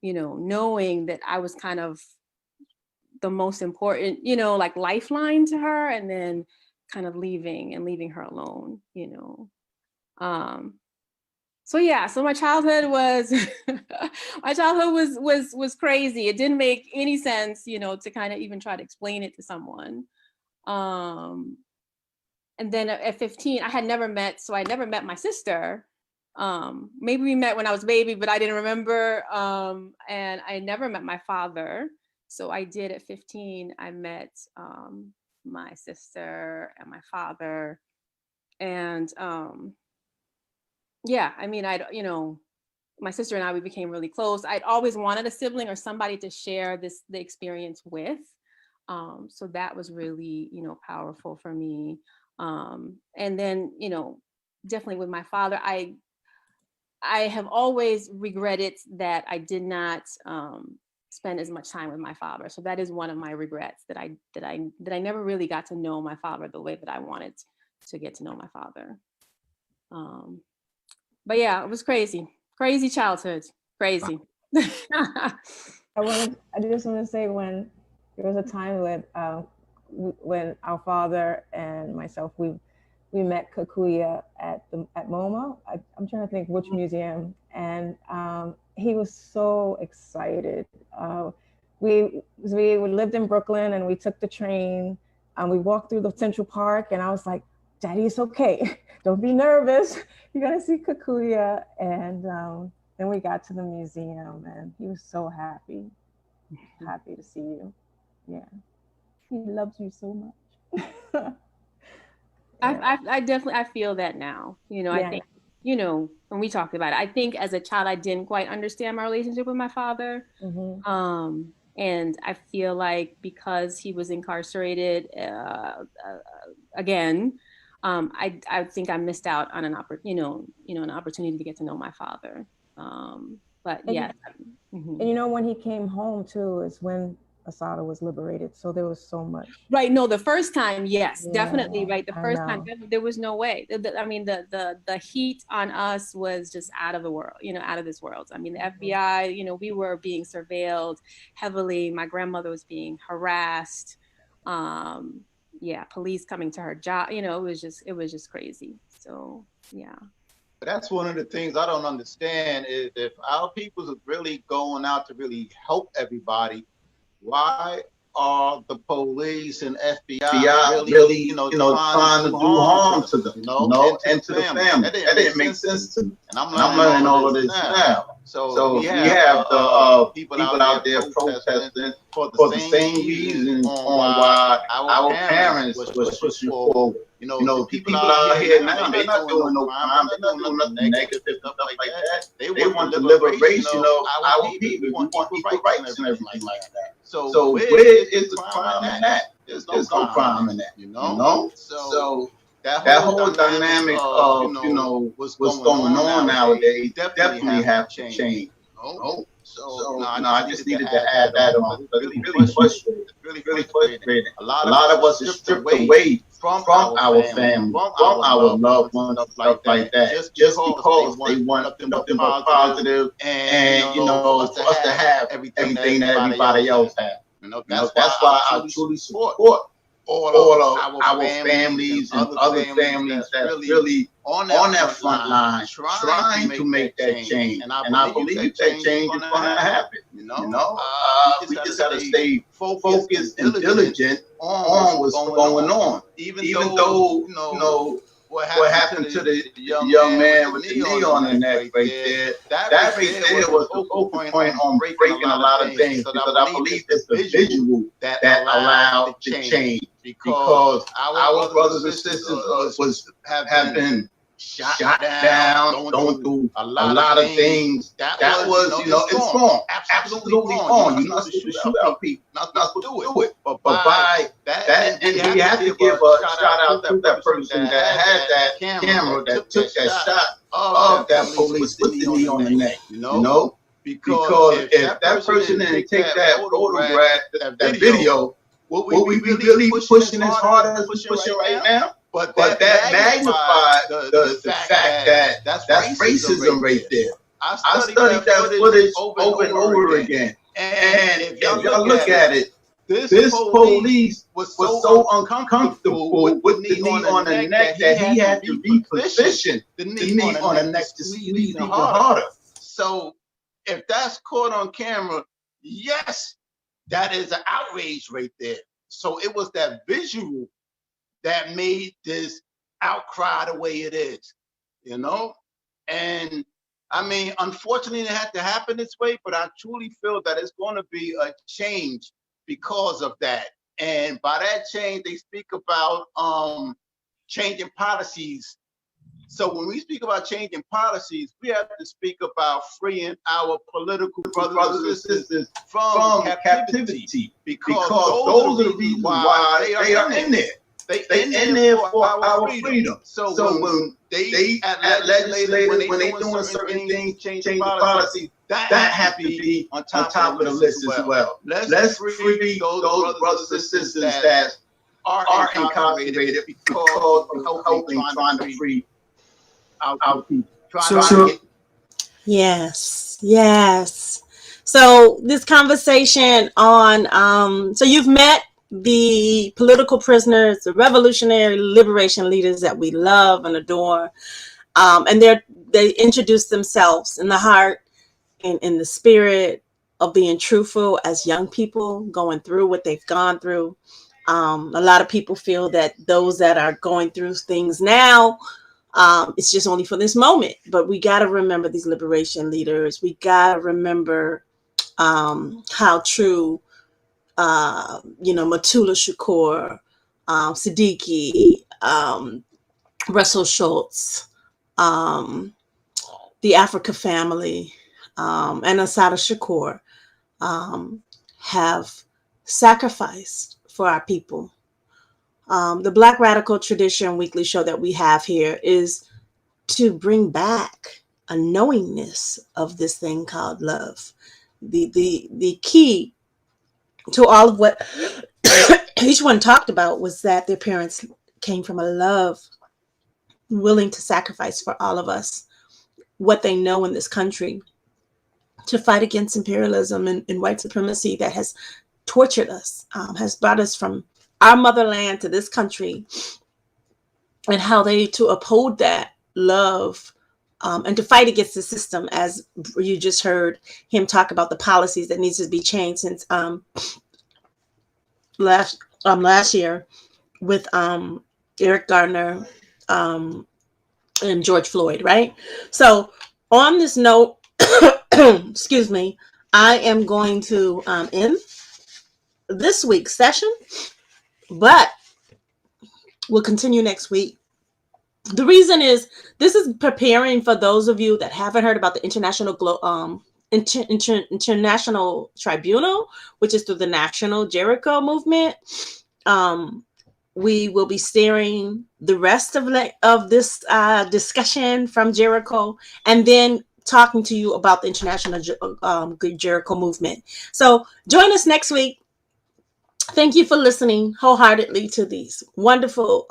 knowing that I was kind of the most important, like lifeline to her, and then kind of leaving her alone, So yeah, so my childhood was was crazy. It didn't make any sense, to kind of even try to explain it to someone. And then at 15, I never met my sister. Maybe we met when I was a baby, but I didn't remember. And I never met my father. So I did at 15, I met my sister and my father. And yeah, my sister and I, we became really close. I'd always wanted a sibling or somebody to share the experience with. So that was really, powerful for me. And then, definitely with my father, I have always regretted that I did not spend as much time with my father. So that is one of my regrets, that I never really got to know my father the way that I wanted to get to know my father. But yeah, it was crazy childhood, crazy. I just want to say, when there was a time when our father and myself, we met Kikuya at MoMA. I'm trying to think which museum, and he was so excited. We lived in Brooklyn, and we took the train. We walked through the Central Park, and I was like, "Daddy, it's okay. Don't be nervous. You're gonna see Kikuya." And then we got to the museum, and he was so happy to see you. Yeah, he loves you so much. I definitely feel that now. I think, when we talked about it, I think as a child I didn't quite understand my relationship with my father. Mm-hmm. And I feel like because he was incarcerated again, I think I missed out on an opportunity to get to know my father. But yeah. Mm-hmm. And when he came home too is when Assata was liberated. So there was so much. Right. No, the first time, yes, definitely. Right. The first time, there was no way. The heat on us was just out of the world, out of this world. The FBI, we were being surveilled heavily. My grandmother was being harassed. Police coming to her job, it was just crazy. So, yeah. That's one of the things I don't understand, is if our peoples are really going out to really help everybody, why are the police and FBI really trying to do harm to them, and to the family? That didn't make sense to me. And I'm learning all of this now. So we have the people out there protesting for the same reason on why our parents was pushing for. The people out here now, they're not doing no crime, they're not doing nothing negative, stuff like that. They want the liberation of our people. We want equal rights and everything like that. So where is the crime in that? There's no crime in that, So that whole dynamic of, what's going on nowadays definitely have to change. So no, I just needed to add that on because it's really frustrating. It's really frustrating. A lot of us are stripped away from our family, from our loved ones, stuff like that, just because they want nothing but positive, and for us to have everything that everybody else has. That's why I truly support all of our families and other families that's really on that front line trying to make that change. And I believe that change is going to happen. We just got to stay focused and diligent on what's going on. Even though what happened to the young man with the knee on the neck right there, that right there was the focal point on breaking a lot of things, because I believe it's the visual that allowed the change. Because our brothers and sisters have been shot down, going through a lot of things. That was, it's wrong, absolutely wrong. You're not supposed to shoot out people, not supposed to do it. But by that, and we have to give a shout out to that person that had that camera that took that shot of that police with the knee on the neck. Because if that person didn't take that photograph, that video, what we really pushing as hard as we're pushing right now. But that magnified the fact that that's racism right there. I studied that footage over and over again. And if y'all look at it, this police was so uncomfortable with the knee on the neck that he had to reposition the knee on the neck to squeeze even harder. So if that's caught on camera, yes, that is an outrage right there. So it was that visual that made this outcry the way it is, And I mean, unfortunately, it had to happen this way, but I truly feel that it's going to be a change because of that. And by that change, they speak about changing policies. So when we speak about changing policies, we have to speak about freeing our political brothers and sisters from captivity, because those are the reasons why they are in there. They in there for our freedom. So when they legislators, when they doing certain things, changing policy, that have to be on top of the list as well. Let's free those brothers and sisters that are incarcerated because of helping trying to free our people. Yes. So this conversation on, so you've met the political prisoners, the revolutionary liberation leaders that we love and adore. And they introduce themselves in the heart and in the spirit of being truthful as young people going through what they've gone through. A lot of people feel that those that are going through things now, it's just only for this moment. But we got to remember these liberation leaders. We got to remember how true Mutulu Shakur, Siddiqui, Russell Schultz, the Africa family, and Assata Shakur have sacrificed for our people. The Black Radical Tradition weekly show that we have here is to bring back a knowingness of this thing called love. The key to all of what each one talked about was that their parents came from a love willing to sacrifice for all of us what they know in this country to fight against imperialism and white supremacy that has tortured us, has brought us from our motherland to this country, and how they to uphold that love and to fight against the system, as you just heard him talk about the policies that needs to be changed since last year with Eric Gardner and George Floyd, right? So on this note, excuse me, I am going to end this week's session, but we'll continue next week. The reason is this is preparing for those of you that haven't heard about the International Tribunal, which is through the National Jericho Movement. we will be steering the rest of this discussion from Jericho, and then talking to you about the International Good Jericho movement. So join us next week. Thank you for listening wholeheartedly to these wonderful,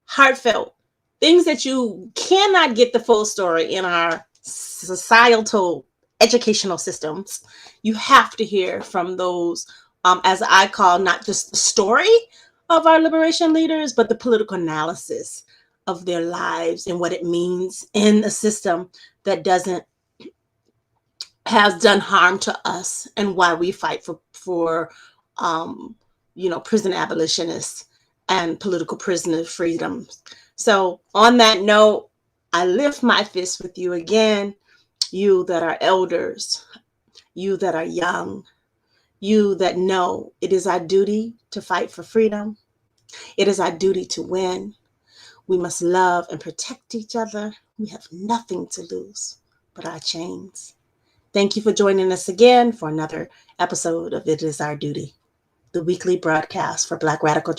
heartfelt things that you cannot get the full story in our societal educational systems. You have to hear from those, as I call, not just the story of our liberation leaders, but the political analysis of their lives and what it means in a system that has done harm to us, and why we fight for prison abolitionists and political prisoner freedoms. So on that note, I lift my fist with you again, you that are elders, you that are young, you that know it is our duty to fight for freedom. It is our duty to win. We must love and protect each other. We have nothing to lose but our chains. Thank you for joining us again for another episode of It Is Our Duty, the weekly broadcast for Black Radical